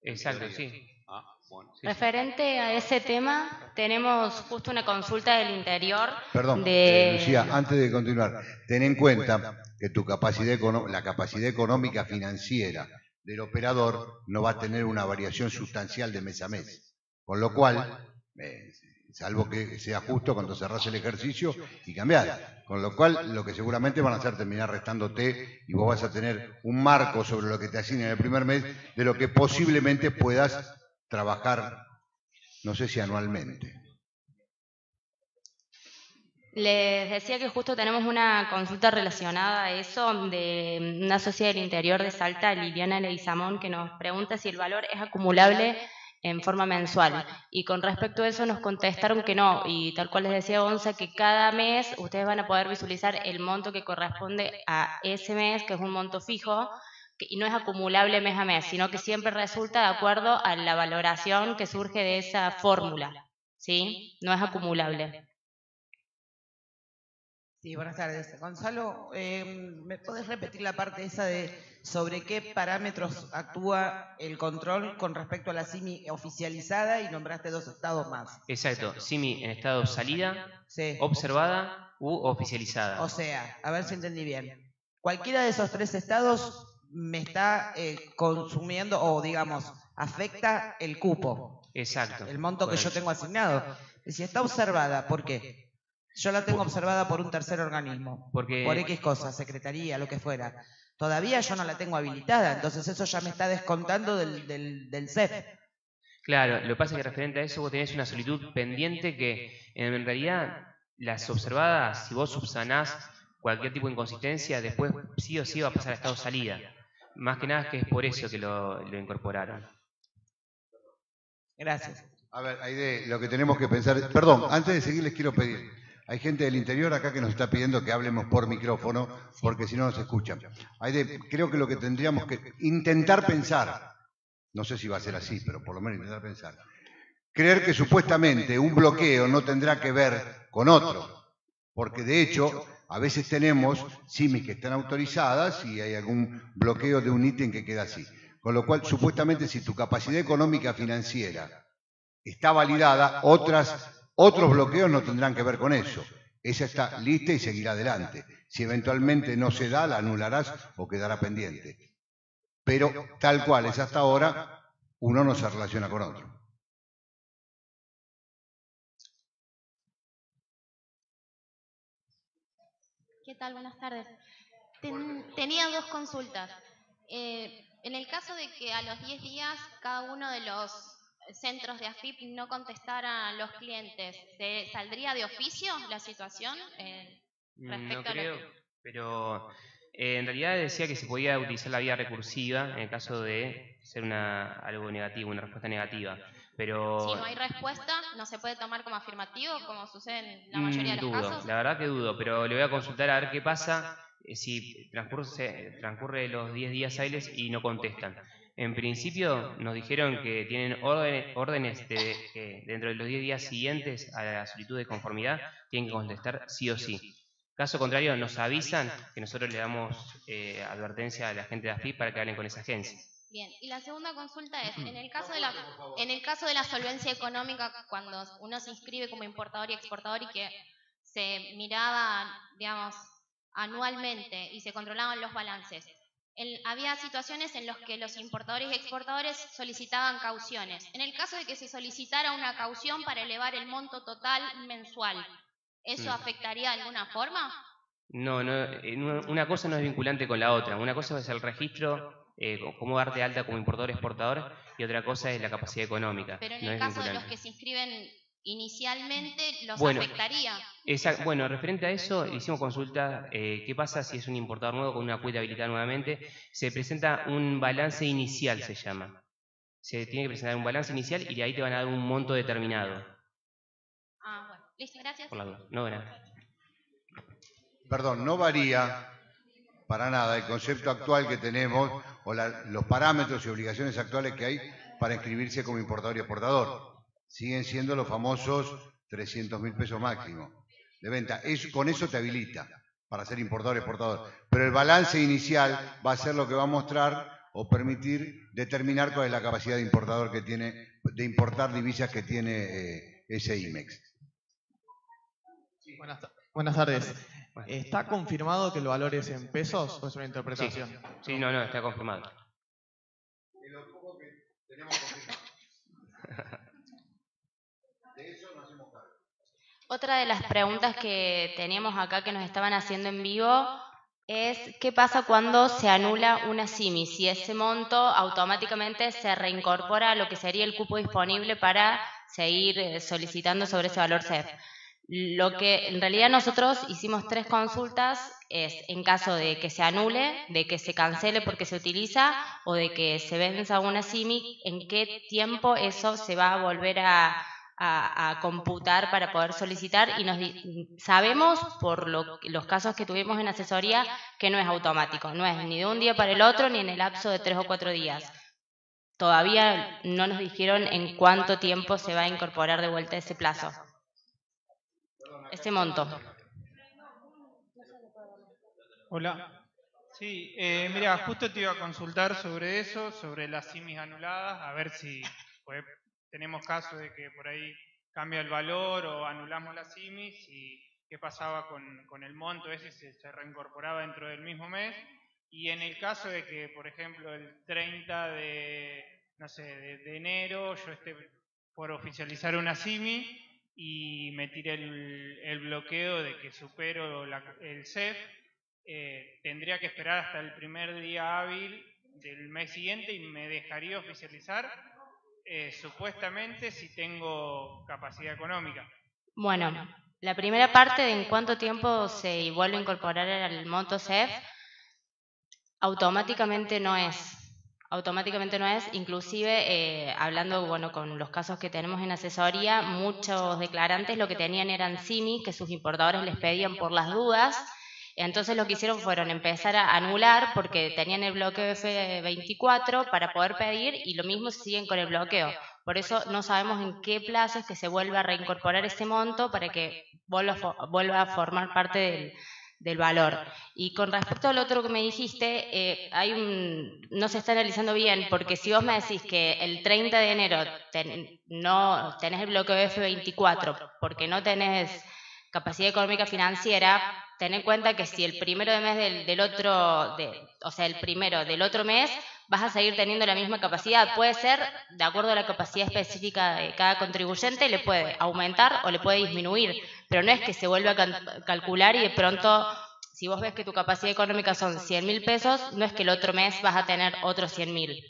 Exacto, teoría. sí. Ah, bueno. Referente a ese tema, tenemos justo una consulta del interior. Perdón, de... Lucía, antes de continuar, ten en cuenta que tu la capacidad económica financiera del operador no va a tener una variación sustancial de mes a mes. Con lo cual, salvo que sea justo cuando cerrás el ejercicio y cambiar. Con lo cual, lo que seguramente van a hacer terminar restándote y vos vas a tener un marco sobre lo que te asignen el primer mes de lo que posiblemente puedas trabajar, no sé si anualmente. Les decía que justo tenemos una consulta relacionada a eso de una socia del interior de Salta, Liliana Leguizamón, que nos pregunta si el valor es acumulable en forma mensual. Y con respecto a eso nos contestaron que no. Y tal cual les decía Gonza, que cada mes ustedes van a poder visualizar el monto que corresponde a ese mes, que es un monto fijo, y no es acumulable mes a mes, sino que siempre resulta de acuerdo a la valoración que surge de esa fórmula. ¿Sí? No es acumulable. Sí, buenas tardes. Gonzalo, ¿me podés repetir la parte esa de sobre qué parámetros actúa el control con respecto a la CIMI oficializada y nombraste 2 estados más? Exacto. SIMI en estado salida, Sí. observada u oficializada. O sea, a ver si entendí bien. Cualquiera de esos 3 estados me está consumiendo o, digamos, afecta el cupo, Exacto. el monto que yo Correcto. tengo asignado. Y si está observada, ¿por qué? Yo la tengo observada por un tercer organismo, Porque por X cosas, secretaría, lo que fuera. Todavía yo no la tengo habilitada, entonces eso ya me está descontando del CEF. Claro, lo que pasa es que referente a eso vos tenés una solitud pendiente que en realidad las observadas, si vos subsanás cualquier tipo de inconsistencia, después sí o sí va a pasar a estado salida. Más que nada es que es por eso que lo incorporaron. Gracias. A ver, Aide, lo que tenemos que pensar... Perdón, antes de seguir les quiero pedir. Hay gente del interior acá que nos está pidiendo que hablemos por micrófono, porque si no nos escuchan. Aide, creo que lo que tendríamos que intentar pensar, no sé si va a ser así, pero por lo menos intentar pensar, creer que supuestamente un bloqueo no tendrá que ver con otro, porque de hecho a veces tenemos CIMI que están autorizadas y hay algún bloqueo de un ítem que queda así. Con lo cual, supuestamente, si tu capacidad económica financiera está validada, otros bloqueos no tendrán que ver con eso. Esa está lista y seguirá adelante. Si eventualmente no se da, la anularás o quedará pendiente. Pero tal cual es hasta ahora, uno no se relaciona con otro. ¿Qué tal? Buenas tardes. Tenía 2 consultas. En el caso de que a los 10 días cada uno de los centros de AFIP no contestara a los clientes, ¿se saldría de oficio la situación? No creo, pero en realidad decía que se podía utilizar la vía recursiva en el caso de ser algo negativo, una respuesta negativa. Pero Si no hay respuesta, ¿no se puede tomar como afirmativo, como sucede en la mayoría de los dudo, casos? la verdad que dudo, pero le voy a consultar a ver qué pasa si transcurre los 10 días hábiles y no contestan. En principio nos dijeron que tienen órdenes que dentro de los 10 días siguientes a la solicitud de conformidad tienen que contestar sí o sí. Caso contrario, nos avisan que nosotros le damos advertencia a la gente de AFIP para que hablen con esa agencia. Bien, y la segunda consulta es, en el caso de la solvencia económica, cuando uno se inscribe como importador y exportador y que se miraba, digamos, anualmente y se controlaban los balances, había situaciones en las que los importadores y exportadores solicitaban cauciones. En el caso de que se solicitara una caución para elevar el monto total mensual, ¿eso afectaría de alguna forma? No, una cosa no es vinculante con la otra. Una cosa es el registro, cómo darte de alta como importador-exportador, y otra cosa es la capacidad económica. Pero en no el es caso de vinculante. los que se inscriben inicialmente, ¿los Bueno, afectaría? Bueno, referente a eso, hicimos consulta, ¿qué pasa si es un importador nuevo con una cuenta habilitada nuevamente? Se presenta un balance inicial, se llama. Se tiene que presentar un balance inicial y de ahí te van a dar un monto determinado. Ah, bueno, listo, gracias. Por la duda. No, nada. Perdón, no varía para nada el concepto actual que tenemos o los parámetros y obligaciones actuales que hay para inscribirse como importador y exportador. Siguen siendo los famosos 300.000 pesos máximo de venta. Con eso te habilita para ser importador y exportador. Pero el balance inicial va a ser lo que va a mostrar o permitir determinar cuál es la capacidad de importador que tiene, de importar divisas que tiene ese IMEX. Sí, buenas tardes. ¿Está confirmado que el valor es en pesos o es una interpretación? Sí, no, está confirmado. Otra de las preguntas que teníamos acá que nos estaban haciendo en vivo es ¿qué pasa cuando se anula una SIMI? Si ese monto automáticamente se reincorpora a lo que sería el cupo disponible para seguir solicitando sobre ese valor CEF. Lo que en realidad nosotros hicimos 3 consultas es en caso de que se anule, de que se cancele porque se utiliza o de que se venza una SIMI, en qué tiempo eso se va a volver a computar para poder solicitar y sabemos por los casos que tuvimos en asesoría que no es automático, no es ni de un día para el otro ni en el lapso de 3 o 4 días. Todavía no nos dijeron en cuánto tiempo se va a incorporar de vuelta ese plazo. Ese monto. Hola. Sí, mira, justo te iba a consultar sobre eso, sobre las SIMIs anuladas, a ver si tenemos caso de que por ahí cambia el valor o anulamos las SIMIs y qué pasaba con el monto ese, se reincorporaba dentro del mismo mes. Y en el caso de que, por ejemplo, el 30 de enero yo esté por oficializar una SIMI y me tire el bloqueo de que supero el CEF, tendría que esperar hasta el primer día hábil del mes siguiente y me dejaría oficializar supuestamente si tengo capacidad económica. Bueno, la primera parte de en cuánto tiempo se vuelve a incorporar al monto CEF, automáticamente no es. Automáticamente no es, inclusive hablando con los casos que tenemos en asesoría, muchos declarantes lo que tenían eran SIMI que sus importadores les pedían por las dudas, entonces lo que hicieron fueron empezar a anular porque tenían el bloqueo F24 para poder pedir y lo mismo siguen con el bloqueo. Por eso no sabemos en qué plazo es que se vuelva a reincorporar ese monto para que vuelva a formar parte del valor. Y con respecto al otro que me dijiste, no se está analizando bien, porque si vos me decís que el 30 de enero no tenés el bloqueo F24 porque no tenés capacidad económica financiera, ten en cuenta que si el primero de mes el primero del otro mes vas a seguir teniendo la misma capacidad. Puede ser, de acuerdo a la capacidad específica de cada contribuyente, le puede aumentar o le puede disminuir, pero no es que se vuelva a calcular y de pronto, si vos ves que tu capacidad económica son 100.000 pesos, no es que el otro mes vas a tener otros 100.000.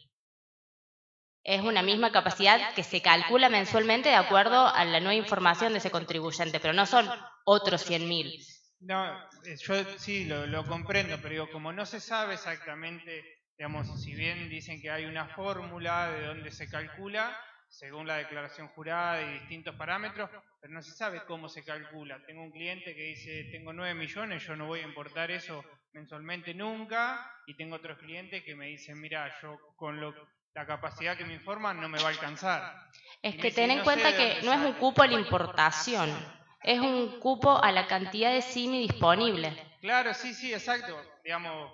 Es una misma capacidad que se calcula mensualmente de acuerdo a la nueva información de ese contribuyente, pero no son otros 100.000. No, yo sí lo comprendo, pero digo, como no se sabe exactamente, digamos, si bien dicen que hay una fórmula de donde se calcula, según la declaración jurada y distintos parámetros, pero no se sabe cómo se calcula. Tengo un cliente que dice, tengo 9 millones, yo no voy a importar eso mensualmente nunca, y tengo otros clientes que me dicen, mira, yo con la capacidad que me informan no me va a alcanzar. Es que ten en cuenta que no es un cupo a la importación. Es un cupo a la cantidad de CIMI disponible. Claro, sí, exacto. Digamos,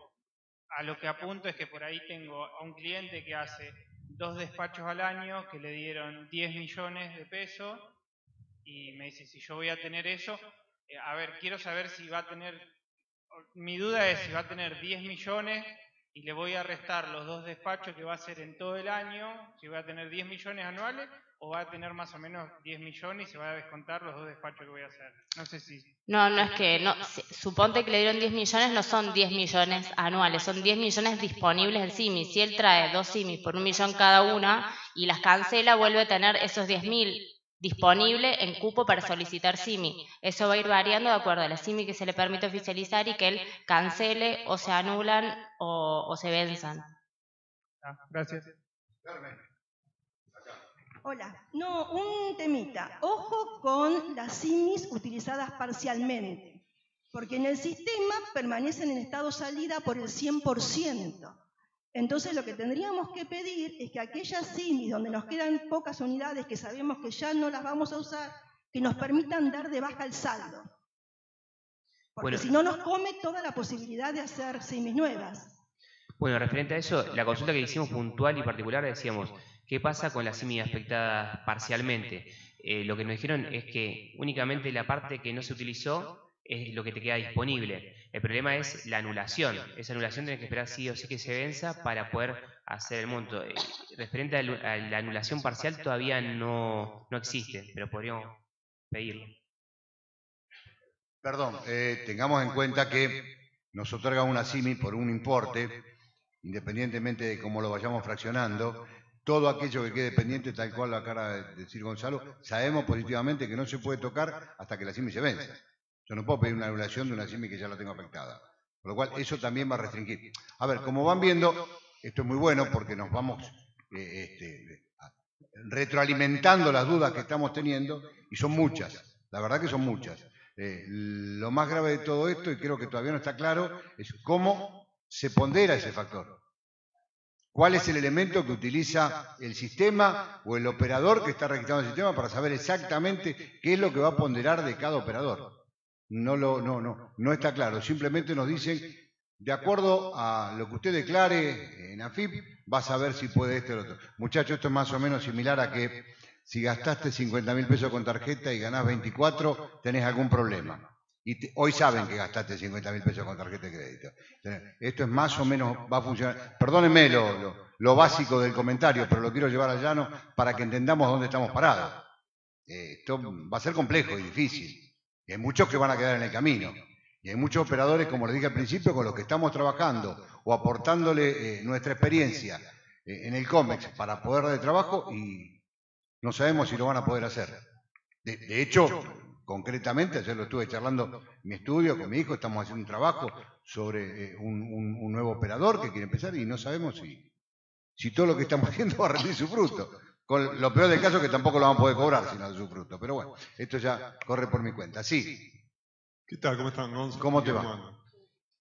a lo que apunto es que por ahí tengo a un cliente que hace 2 despachos al año que le dieron 10 millones de pesos y me dice, si yo voy a tener eso, a ver, quiero saber si va a tener, mi duda es si va a tener 10 millones y le voy a restar los 2 despachos que va a hacer en todo el año, si va a tener 10 millones anuales o va a tener más o menos 10 millones y se va a descontar los 2 despachos que voy a hacer. No sé si... No es que, no, suponte que le dieron 10 millones, no son 10 millones anuales, son 10 millones disponibles del CIMI. Si él trae 2 CIMI por 1 millón cada una y las cancela, vuelve a tener esos 10.000 disponibles en cupo para solicitar CIMI. Eso va a ir variando de acuerdo a la CIMI que se le permite oficializar y que él cancele o se anulan o se venzan. Gracias. Hola, no, un temita. Ojo con las CIMIs utilizadas parcialmente, porque en el sistema permanecen en estado salida por el 100%. Entonces lo que tendríamos que pedir es que aquellas CIMIs donde nos quedan pocas unidades que sabemos que ya no las vamos a usar, que nos permitan dar de baja el saldo. Porque si no nos come toda la posibilidad de hacer CIMIs nuevas. Bueno, referente a eso, la consulta que hicimos puntual y particular decíamos, ¿qué pasa con las CIMI afectadas parcialmente? Lo que nos dijeron es que únicamente la parte que no se utilizó es lo que te queda disponible. El problema es la anulación. Esa anulación tienes que esperar sí o sí que se venza para poder hacer el monto. Referente a la anulación parcial todavía no existe, pero podríamos pedirlo. Perdón, tengamos en cuenta que nos otorga una CIMI por un importe, independientemente de cómo lo vayamos fraccionando. Todo aquello que quede pendiente, tal cual lo acaba de decir Gonzalo, sabemos positivamente que no se puede tocar hasta que la CIMI se venza. Yo no puedo pedir una anulación de una CIMI que ya la tengo afectada. Por lo cual, eso también va a restringir. A ver, como van viendo, esto es muy bueno porque nos vamos retroalimentando las dudas que estamos teniendo, y son muchas, la verdad que son muchas. Lo más grave de todo esto, y creo que todavía no está claro, es cómo se pondera ese factor. ¿Cuál es el elemento que utiliza el sistema o el operador que está registrado en el sistema para saber exactamente qué es lo que va a ponderar de cada operador? No está claro. Simplemente nos dicen, de acuerdo a lo que usted declare en AFIP, va a saber si puede esto o lo otro. Muchachos, esto es más o menos similar a que si gastaste 50.000 pesos con tarjeta y ganás 24, tenés algún problema. Y hoy saben que gastaste 50.000 pesos con tarjeta de crédito. Esto es más o menos, va a funcionar. Perdónenme lo básico del comentario, pero lo quiero llevar al llano para que entendamos dónde estamos parados. Esto va a ser complejo y difícil. Y hay muchos que van a quedar en el camino. Y hay muchos operadores, como les dije al principio, con los que estamos trabajando o aportándole nuestra experiencia en el COMEX para poder dar de trabajo y no sabemos si lo van a poder hacer. De hecho, concretamente, ayer lo estuve charlando en mi estudio con mi hijo, estamos haciendo un trabajo sobre un nuevo operador que quiere empezar y no sabemos si todo lo que estamos haciendo va a rendir su fruto. Con lo peor del caso es que tampoco lo van a poder cobrar si no da su fruto. Pero bueno, esto ya corre por mi cuenta. Sí. ¿Qué tal? ¿Cómo están, Gonzalo? ¿Cómo te va?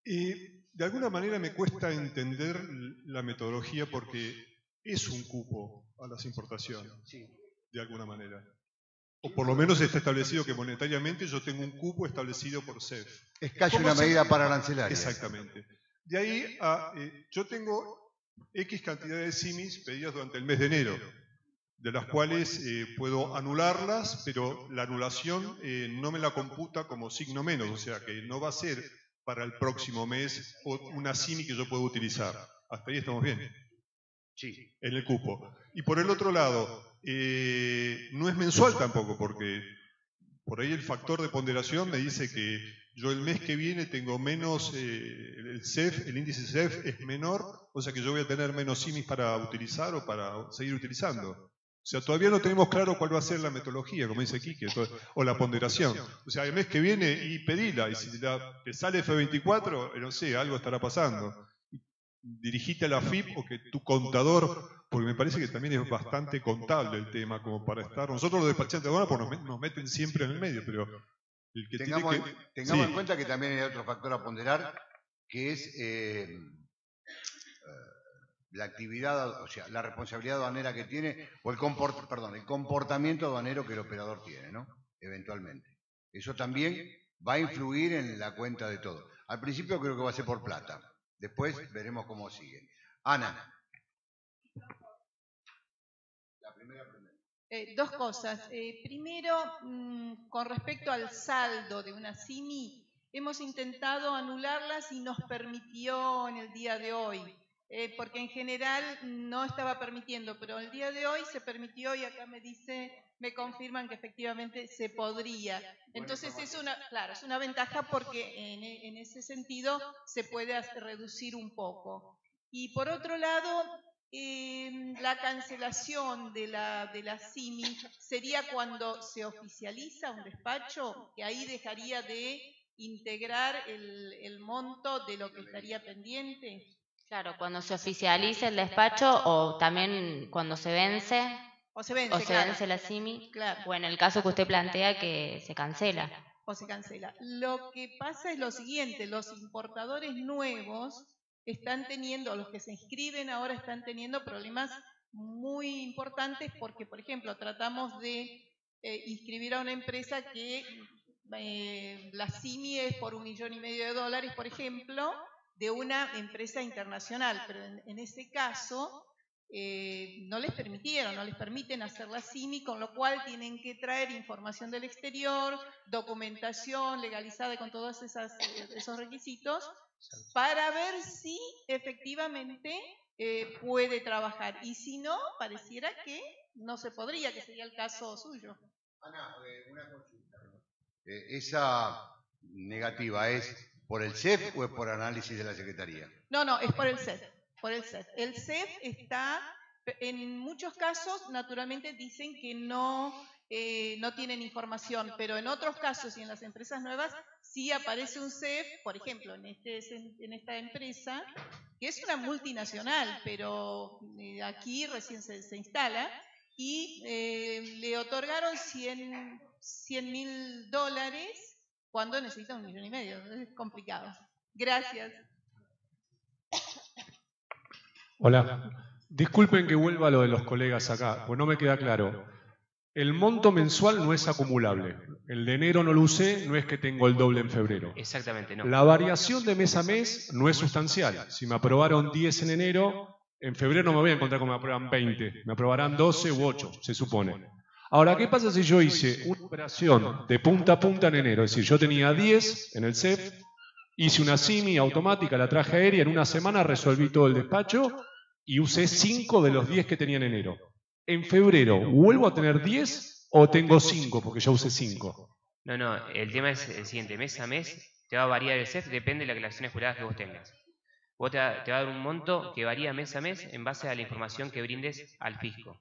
De alguna manera me cuesta entender la metodología porque es un cupo a las importaciones, de alguna manera. O por lo menos está establecido que monetariamente yo tengo un cupo establecido por CEF. Es casi una medida pararancelaria. Exactamente. De ahí a, yo tengo X cantidad de CIMIs pedidas durante el mes de enero, de las cuales puedo anularlas, pero la anulación no me la computa como signo menos, o sea que no va a ser para el próximo mes una CIMI que yo puedo utilizar. Hasta ahí estamos bien. Sí. En el cupo. Y por el otro lado, no es mensual tampoco, porque por ahí el factor de ponderación me dice que yo el mes que viene tengo menos, el CEF, el índice CEF es menor, o sea que yo voy a tener menos CIMIs para utilizar o para seguir utilizando. O sea, todavía no tenemos claro cuál va a ser la metodología, como dice Quique, o la ponderación. O sea, el mes que viene y pedila, y si te sale F24, no sé, algo estará pasando. Dirigite a la FIP o que tu contador, porque me parece que también es bastante contable el tema, como para estar. Nosotros los despachantes de aduana pues nos meten siempre en el medio, pero el que tengamos sí. En cuenta que también hay otro factor a ponderar, que es la actividad, o sea, la responsabilidad aduanera que tiene, o el comportamiento aduanero que el operador tiene, ¿no? Eventualmente. Eso también va a influir en la cuenta de todo. Al principio creo que va a ser por plata. Después veremos cómo sigue. Ana. Dos cosas. Primero, con respecto al saldo de una CIMI, hemos intentado anularlas y nos permitió en el día de hoy, porque en general no estaba permitiendo, pero el día de hoy se permitió y acá me confirman que efectivamente se podría. Entonces es una ventaja porque en ese sentido se puede reducir un poco. Y por otro lado, la cancelación de la CIMI sería cuando se oficializa un despacho, que ahí dejaría de integrar el monto de lo que estaría pendiente. Claro, cuando se oficializa el despacho o también cuando se vence. O se vence la CIMI. Claro. O en el caso que usted plantea que se cancela. O se cancela. Lo que pasa es lo siguiente, los importadores nuevos están teniendo, los que se inscriben ahora están teniendo problemas muy importantes porque, por ejemplo, tratamos de inscribir a una empresa que la CIMI es por $1,5 millones, por ejemplo, de una empresa internacional, pero en ese caso no les permiten hacer la CIMI, con lo cual tienen que traer información del exterior, documentación legalizada con todos esos requisitos, para ver si efectivamente puede trabajar. Y si no, pareciera que no se podría, que sería el caso suyo. Ana, una consulta. ¿Esa negativa es por el CEF o es por análisis de la Secretaría? No, es por el CEF. El CEF está, en muchos casos, naturalmente dicen que no tienen información, pero en otros casos y en las empresas nuevas sí aparece un CEF, por ejemplo, en esta empresa, que es una multinacional, pero aquí recién se instala, y le otorgaron $100.000 cuando necesita $1,5 millones. Es complicado. Gracias. Hola. Disculpen que vuelva a lo de los colegas acá, pues no me queda claro. El monto mensual no es acumulable. El de enero no lo usé, no es que tengo el doble en febrero. Exactamente, no. La variación de mes a mes no es sustancial. Si me aprobaron 10 en enero, en febrero no me voy a encontrar con que me aprueban 20. Me aprobarán 12 u 8, se supone. Ahora, ¿qué pasa si yo hice una operación de punta a punta en enero? Es decir, yo tenía 10 en el CEF, hice una CIMI automática, la traje aérea, en una semana resolví todo el despacho y usé 5 de los 10 que tenía en enero. En febrero, ¿vuelvo a tener 10 o tengo 5 porque ya usé 5? No, el tema es el siguiente, mes a mes te va a variar el CEF, depende de las declaraciones juradas que vos tengas. Vos te va a dar un monto que varía mes a mes en base a la información que brindes al fisco.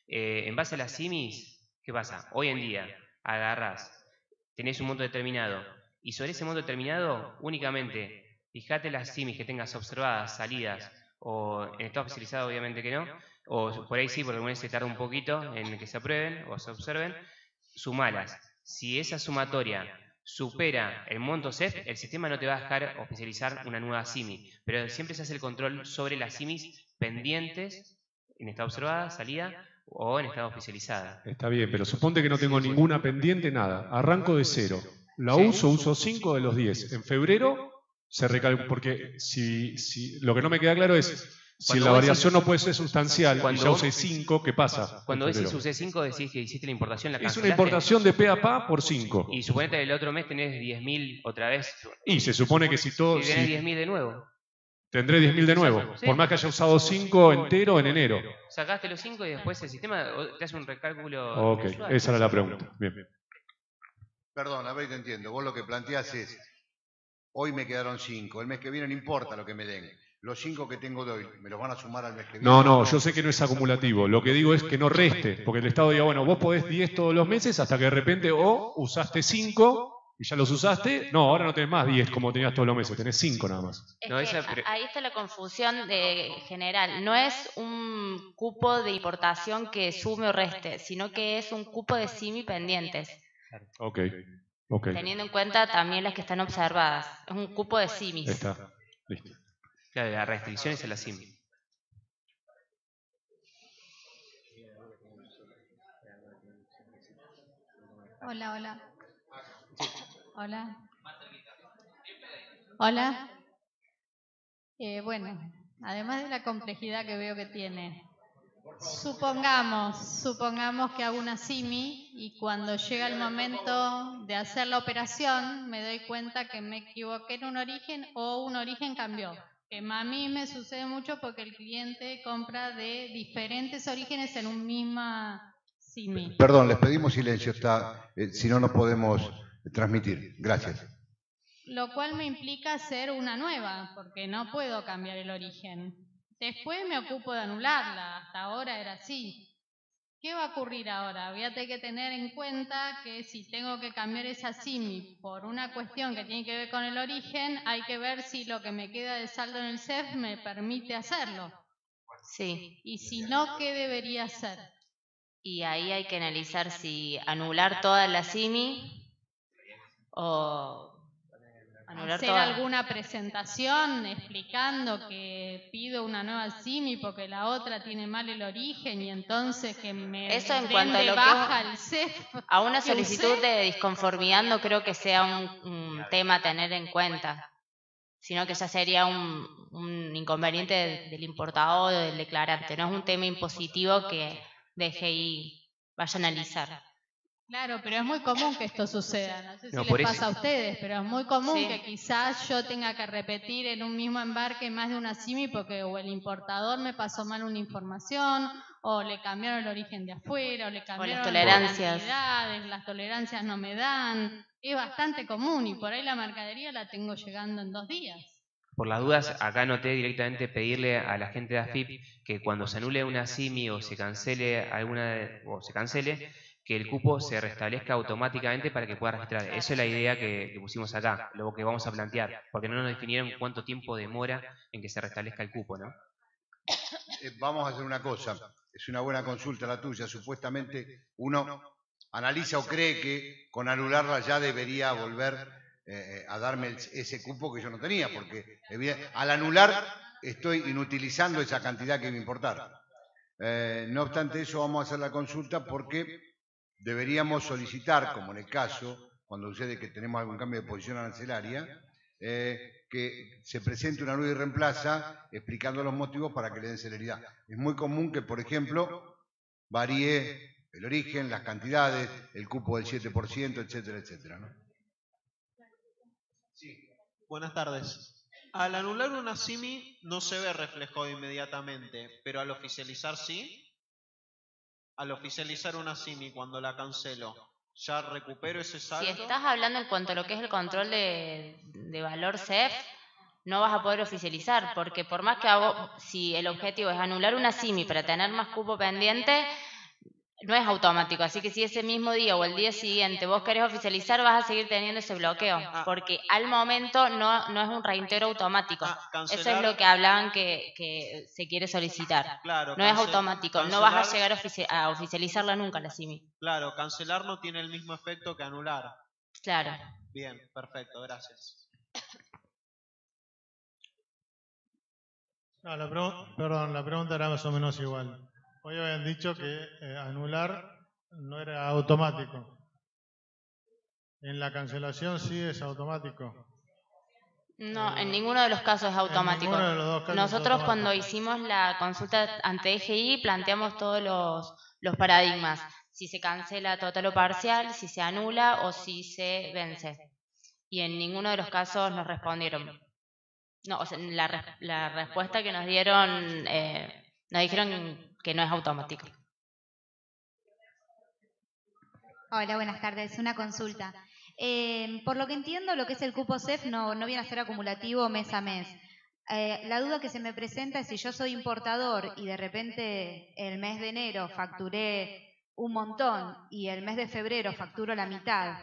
En base a las CIMIs, ¿qué pasa? Hoy en día agarrás, tenés un monto determinado y sobre ese monto determinado únicamente fijate las CIMIs que tengas observadas, salidas o en estado oficializado obviamente que no, o por ahí sí, porque alguna vez se tarda un poquito en que se aprueben o se observen, sumalas. Si esa sumatoria supera el monto CEF, el sistema no te va a dejar oficializar una nueva CIMI, pero siempre se hace el control sobre las CIMIs pendientes en estado observada, salida o en estado oficializada. Está bien, pero suponte que no tengo ninguna pendiente, nada. Arranco de 0. La uso 5 de los 10. En febrero se recalcula, porque si lo que no me queda claro es, si la variación no puede ser sustancial y ya usé 5, ¿qué pasa? Cuando decís usé 5, decís que hiciste la importación, la Es cancelaste. una importación de pe a pa por 5. Y suponete que el otro mes tenés 10.000 otra vez. Y se supone que si todo... Y tenés 10.000 de nuevo. Tendré 10.000 de nuevo, Sí. por más que haya usado 5 entero en enero. Sacaste los 5 y después el sistema te hace un recálculo. Ok, mensual. esa era la pregunta. Bien. Perdón, a ver, te entiendo. Vos lo que planteás es, hoy me quedaron 5, el mes que viene no importa lo que me den. Los 5 que tengo de hoy, ¿me los van a sumar al mes que viene? No, yo sé que no es acumulativo. Lo que digo es que no reste, porque el Estado diga, bueno, vos podés 10 todos los meses hasta que de repente usaste 5 y ya los usaste. No, ahora no tenés más 10 como tenías todos los meses, tenés 5 nada más. Ahí está la confusión general. No es un cupo de importación que sume o reste, sino que es un cupo de CIMI pendientes. Ok. Teniendo en cuenta también las que están observadas. Es un cupo de CIMIs. Está, listo. Claro, la restricción es a la CIMI. Hola. Hola. Hola. Bueno, además de la complejidad que veo que tiene, supongamos que hago una SIMI y cuando llega el momento de hacer la operación me doy cuenta que me equivoqué en un origen o un origen cambió. Que a mí me sucede mucho porque el cliente compra de diferentes orígenes en un misma SIMI. Perdón, les pedimos silencio, si no nos podemos transmitir. Gracias. Lo cual me implica hacer una nueva, porque no puedo cambiar el origen. Después me ocupo de anularla, hasta ahora era así. ¿Qué va a ocurrir ahora? Voy a tener que tener en cuenta que si tengo que cambiar esa SIMI por una cuestión que tiene que ver con el origen, hay que ver si lo que me queda de saldo en el CEF me permite hacerlo. Sí. Y si no, ¿qué debería hacer? Y ahí hay que analizar si anular toda la SIMI o anular hacer toda. alguna presentación explicando que pido una nueva SIMI porque la otra tiene mal el origen y entonces que me Eso en den cuanto a de lo que baja el CEF. a una que solicitud usé. de disconformidad no creo que sea un tema a tener en cuenta, sino que ya sería un inconveniente del importador o del declarante. No es un tema impositivo que DGI vaya a analizar. Claro, pero es muy común que esto suceda. No sé si No, les por pasa eso- a ustedes, pero es muy común Sí. que quizás yo tenga que repetir en un mismo embarque más de una SIMI porque o el importador me pasó mal una información, o le cambiaron el origen de afuera, o le cambiaron tolerancias. las cantidades, las tolerancias no me dan. Es bastante común y por ahí la mercadería la tengo llegando en 2 días. Por las dudas, acá noté directamente pedirle a la gente de AFIP que cuando se anule una SIMI o se cancele que el cupo se restablezca automáticamente para que pueda registrar. Esa es la idea que pusimos acá, lo que vamos a plantear, porque no nos definieron cuánto tiempo demora en que se restablezca el cupo, ¿no? Vamos a hacer una cosa, es una buena consulta la tuya, supuestamente uno analiza o cree que con anularla ya debería volver a darme ese cupo que yo no tenía, porque al anular estoy inutilizando esa cantidad que me importara. No obstante eso, vamos a hacer la consulta porque deberíamos solicitar, como en el caso, cuando sucede que tenemos algún cambio de posición arancelaria, que se presente una nueva y reemplaza explicando los motivos para que le den celeridad. Es muy común que, por ejemplo, varíe el origen, las cantidades, el cupo del 7%, etcétera, etcétera, ¿no? Buenas tardes. Al anular una SIMI no se ve reflejado inmediatamente, pero al oficializar sí. Al oficializar una SIMI cuando la cancelo, ¿ya recupero ese Si saldo? estás hablando en cuanto a lo que es el control de valor CEF, no vas a poder oficializar, porque por más que si el objetivo es anular una SIMI para tener más cupo pendiente, no es automático. Así que si ese mismo día o el día siguiente vos querés oficializar, vas a seguir teniendo ese bloqueo, porque al momento no es un reintegro automático. Eso es lo que hablaban que se quiere solicitar. Claro, No es automático, no vas a llegar a oficializarla nunca la SIMI. Claro, cancelar no tiene el mismo efecto que anular. Claro. Bien, perfecto, gracias. No, la pregunta era más o menos igual. Hoy habían dicho que anular no era automático. En la cancelación sí es automático. No, en ninguno de los casos es automático. ninguno de los dos casos es Nosotros automático. cuando hicimos la consulta ante DGI planteamos todos los paradigmas. Si se cancela total o parcial, si se anula o si se vence. Y en ninguno de los casos nos respondieron. No, o sea, la respuesta que nos dieron, nos dijeron que no es automático. Hola, buenas tardes. Una consulta. Por lo que entiendo, lo que es el cupo CEF no viene a ser acumulativo mes a mes. La duda que se me presenta es si yo soy importador y de repente el mes de enero facturé un montón y el mes de febrero facturo la mitad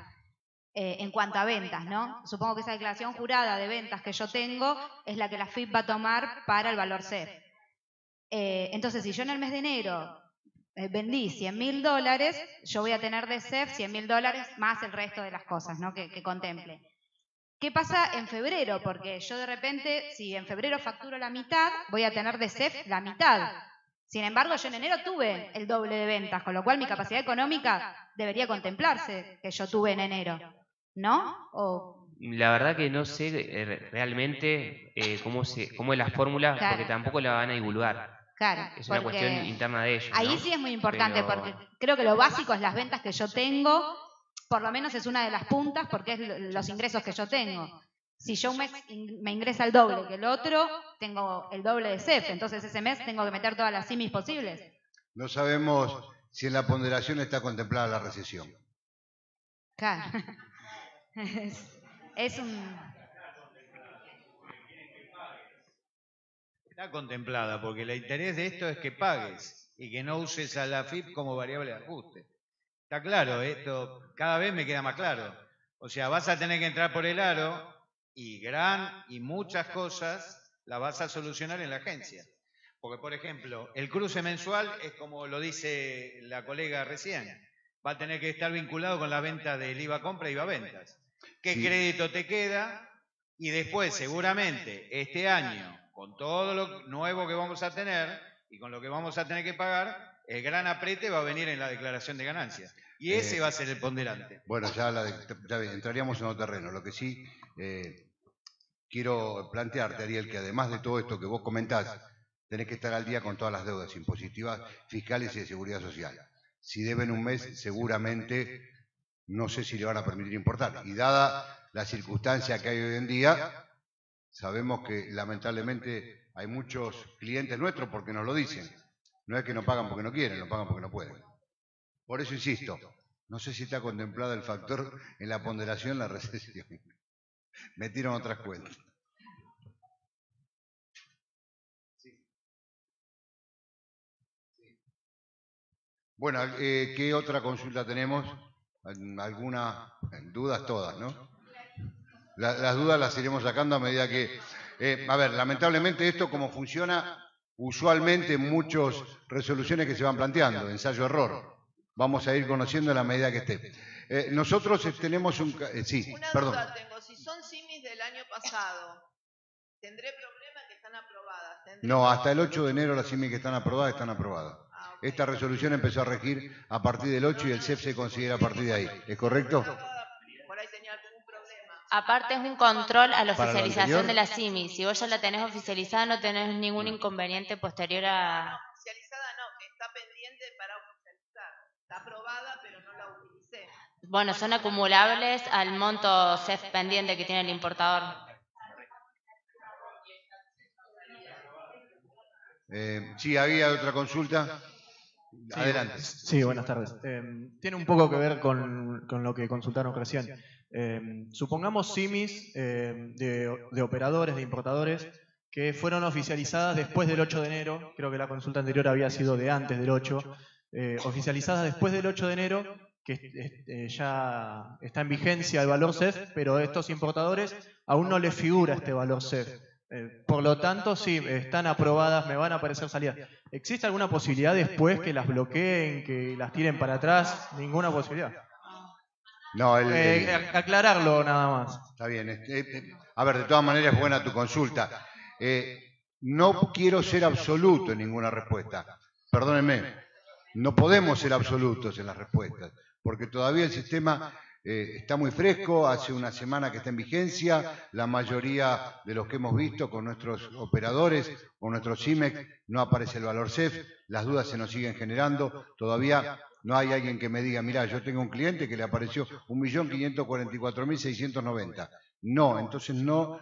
en cuanto a ventas, ¿no? Supongo que esa declaración jurada de ventas que yo tengo es la que la FIP va a tomar para el valor CEF. Entonces, si yo en el mes de enero vendí $100.000, yo voy a tener de CEF $100.000 más el resto de las cosas, ¿no? que contemple. ¿Qué pasa en febrero? Porque yo de repente, si en febrero facturo la mitad, voy a tener de CEF la mitad. Sin embargo, yo en enero tuve el doble de ventas, con lo cual mi capacidad económica debería contemplarse que yo tuve en enero. ¿no? O... La verdad que no sé realmente cómo es la fórmula, Claro. porque tampoco la van a divulgar. Claro, Es una porque cuestión interna de ellos. ahí ¿no? sí es muy importante, Pero- porque creo que lo básico es las ventas que yo tengo, por lo menos es una de las puntas, porque es los ingresos que yo tengo. Si yo un mes me ingresa el doble que el otro, tengo el doble de CEF, entonces ese mes tengo que meter todas las simis posibles. No sabemos si en la ponderación está contemplada la recesión. Claro. Es un... Está contemplada, porque el interés de esto es que pagues y que no uses a la AFIP como variable de ajuste. Está claro, esto cada vez me queda más claro. O sea, vas a tener que entrar por el aro y muchas cosas las vas a solucionar en la agencia. Porque, por ejemplo, el cruce mensual es como lo dice la colega recién. Va a tener que estar vinculado con la venta del IVA compra y IVA ventas. ¿Qué crédito te queda? Y después, seguramente, este año, con todo lo nuevo que vamos a tener y con lo que vamos a tener que pagar, el gran aprete va a venir en la declaración de ganancias. Y ese va a ser el ponderante. Bueno, ya entraríamos en otro terreno. Lo que sí quiero plantearte, Ariel, que además de todo esto que vos comentás, tenés que estar al día con todas las deudas impositivas, fiscales y de seguridad social. Si deben un mes, seguramente no sé si le van a permitir importar. Y dada la circunstancia que hay hoy en día, sabemos que lamentablemente hay muchos clientes nuestros porque nos lo dicen. No es que no pagan porque no quieren, no pagan porque no pueden. Por eso insisto, no sé si está contemplado el factor en la ponderación la recesión. Metieron otras cuentas. Bueno, ¿qué otra consulta tenemos? ¿Alguna? Dudas todas, ¿no? Las dudas las iremos sacando a medida que... a ver, lamentablemente esto como funciona usualmente en muchas resoluciones que se van planteando, ensayo-error. Vamos a ir conociendo a la medida que esté. Nosotros tenemos un... sí, Una perdón. duda tengo, si son simis del año pasado, ¿tendré problema que están aprobadas? No, hasta el 8 de enero las CIMI que están aprobadas están aprobadas. Esta resolución empezó a regir a partir del 8 y el CEF se considera a partir de ahí. ¿Es correcto? Aparte es un control a la Para lo oficialización anterior. de la CIMI. Si vos ya la tenés oficializada, no tenés ningún inconveniente posterior a... Oficializada no, que está pendiente para oficializar. Está aprobada, pero no la utilicé. Bueno, son acumulables al monto CEF pendiente que tiene el importador. Sí, había otra consulta. Adelante. Sí, buenas tardes. Tiene un poco que ver con lo que consultaron recién. Supongamos simis de operadores, de importadores, que fueron oficializadas después del 8 de enero, creo que la consulta anterior había sido de antes del 8, oficializadas después del 8 de enero, que ya está en vigencia el valor CEF, pero a estos importadores aún no les figura este valor CEF. Por lo tanto, sí, están aprobadas, me van a aparecer salidas. ¿Existe alguna posibilidad después que las bloqueen, que las tiren para atrás? Ninguna posibilidad. No, aclararlo nada más. Está bien. A ver, de todas maneras es buena tu consulta. No quiero ser absoluto en ninguna respuesta. Perdónenme, no podemos ser absolutos en las respuestas, porque todavía el sistema está muy fresco, hace una semana que está en vigencia, la mayoría de los que hemos visto con nuestros operadores o nuestros CIMEC no aparece el valor CEF, las dudas se nos siguen generando, todavía no hay alguien que me diga, mira, yo tengo un cliente que le apareció 1.544.690. No, entonces no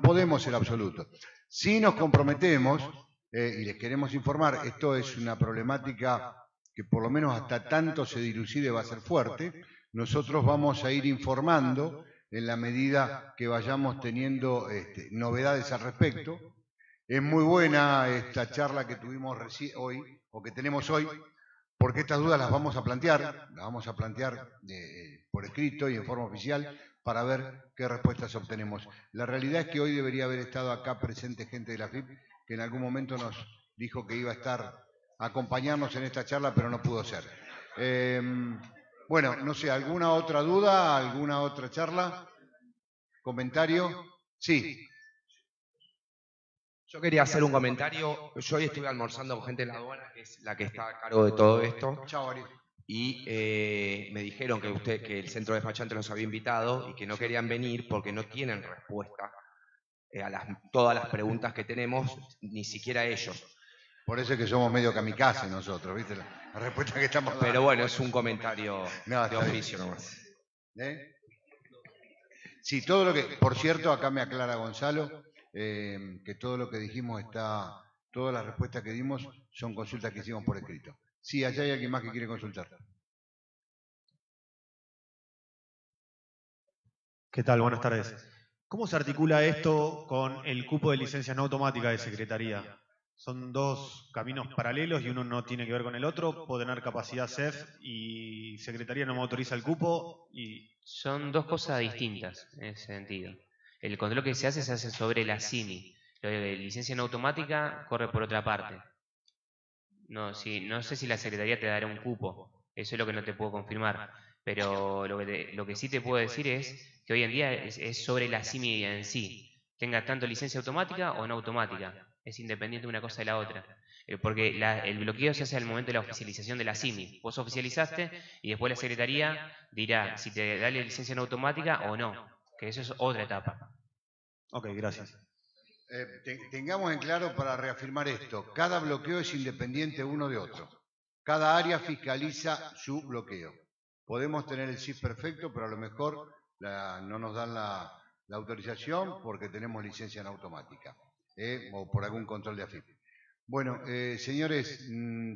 podemos ser absolutos. Si nos comprometemos, y les queremos informar, esto es una problemática que por lo menos hasta tanto se dilucide va a ser fuerte, nosotros vamos a ir informando en la medida que vayamos teniendo novedades al respecto. Es muy buena esta charla que tuvimos hoy, o que tenemos hoy, porque estas dudas las vamos a plantear por escrito y en forma oficial para ver qué respuestas obtenemos. La realidad es que hoy debería haber estado acá presente gente de la FIP que en algún momento nos dijo que iba a estar a acompañarnos en esta charla, pero no pudo ser. Bueno, no sé, ¿alguna otra duda? ¿Alguna otra charla? ¿Comentario? Sí. Yo quería hacer un comentario. Yo hoy estuve almorzando con gente de la aduana, que es la que está a cargo de todo esto. Chao, Ari. y me dijeron que el centro despachante los había invitado y que no querían venir porque no tienen respuesta a todas las preguntas que tenemos, ni siquiera ellos. Por eso es que somos medio kamikaze nosotros, ¿viste? La respuesta que estamos dando. Pero bueno, es un comentario de oficio bien. nomás. Sí, todo lo que... Por cierto, acá me aclara Gonzalo que todo lo que dijimos está... Todas las respuestas que dimos son consultas que hicimos por escrito. Sí, allá hay alguien más que quiere consultar. ¿Qué tal? Buenas tardes. ¿Cómo se articula esto con el cupo de licencia no automática de Secretaría? ¿Son dos caminos paralelos y uno no tiene que ver con el otro? ¿Puedo tener capacidad CEF y Secretaría no me autoriza el cupo? Son dos cosas distintas en ese sentido. El control que se hace sobre la CIMI. Lo de licencia no automática corre por otra parte. No sé si la Secretaría te dará un cupo. Eso es lo que no te puedo confirmar. Pero lo que sí te puedo decir es que hoy en día es sobre la CIMI en sí. Tenga tanto licencia automática o no automática. Es independiente una cosa de la otra. Porque el bloqueo se hace al momento de la oficialización de la CIMI. Vos oficializaste y después la Secretaría dirá si te da la licencia no automática o no. Que eso es otra etapa. Ok, gracias. Tengamos en claro para reafirmar esto. Cada bloqueo es independiente uno de otro. Cada área fiscaliza su bloqueo. Podemos tener el CIF perfecto, pero a lo mejor no nos dan la autorización porque tenemos licencia en automática o por algún control de AFIP. Bueno, señores,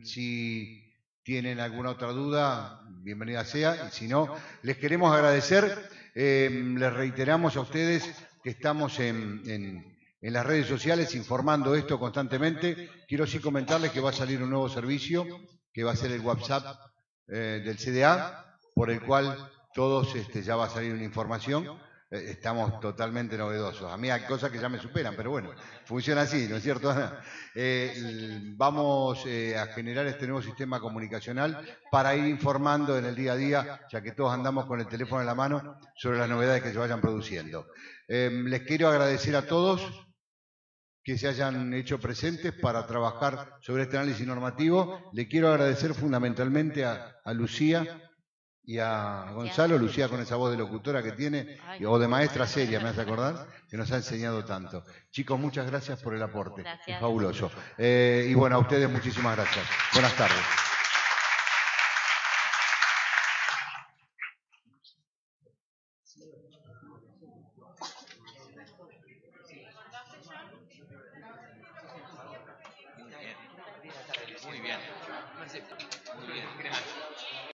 si tienen alguna otra duda, bienvenida sea. Y si no, les queremos agradecer. Les reiteramos a ustedes que estamos en las redes sociales informando esto constantemente. Quiero sí comentarles que va a salir un nuevo servicio, que va a ser el WhatsApp del CDA, por el cual todos ya va a salir una información. Estamos totalmente novedosos. A mí hay cosas que ya me superan, pero bueno, funciona así, ¿no es cierto, Ana? Vamos a generar este nuevo sistema comunicacional para ir informando en el día a día, ya que todos andamos con el teléfono en la mano, sobre las novedades que se vayan produciendo. Les quiero agradecer a todos que se hayan hecho presentes para trabajar sobre este análisis normativo. Le quiero agradecer fundamentalmente a Lucía y a Gonzalo, Lucía con esa voz de locutora que tiene, o de maestra seria, me hace acordar, que nos ha enseñado tanto. Chicos, muchas gracias por el aporte, es fabuloso. Y bueno, a ustedes muchísimas gracias. Buenas tardes. Muy bien. Muy bien.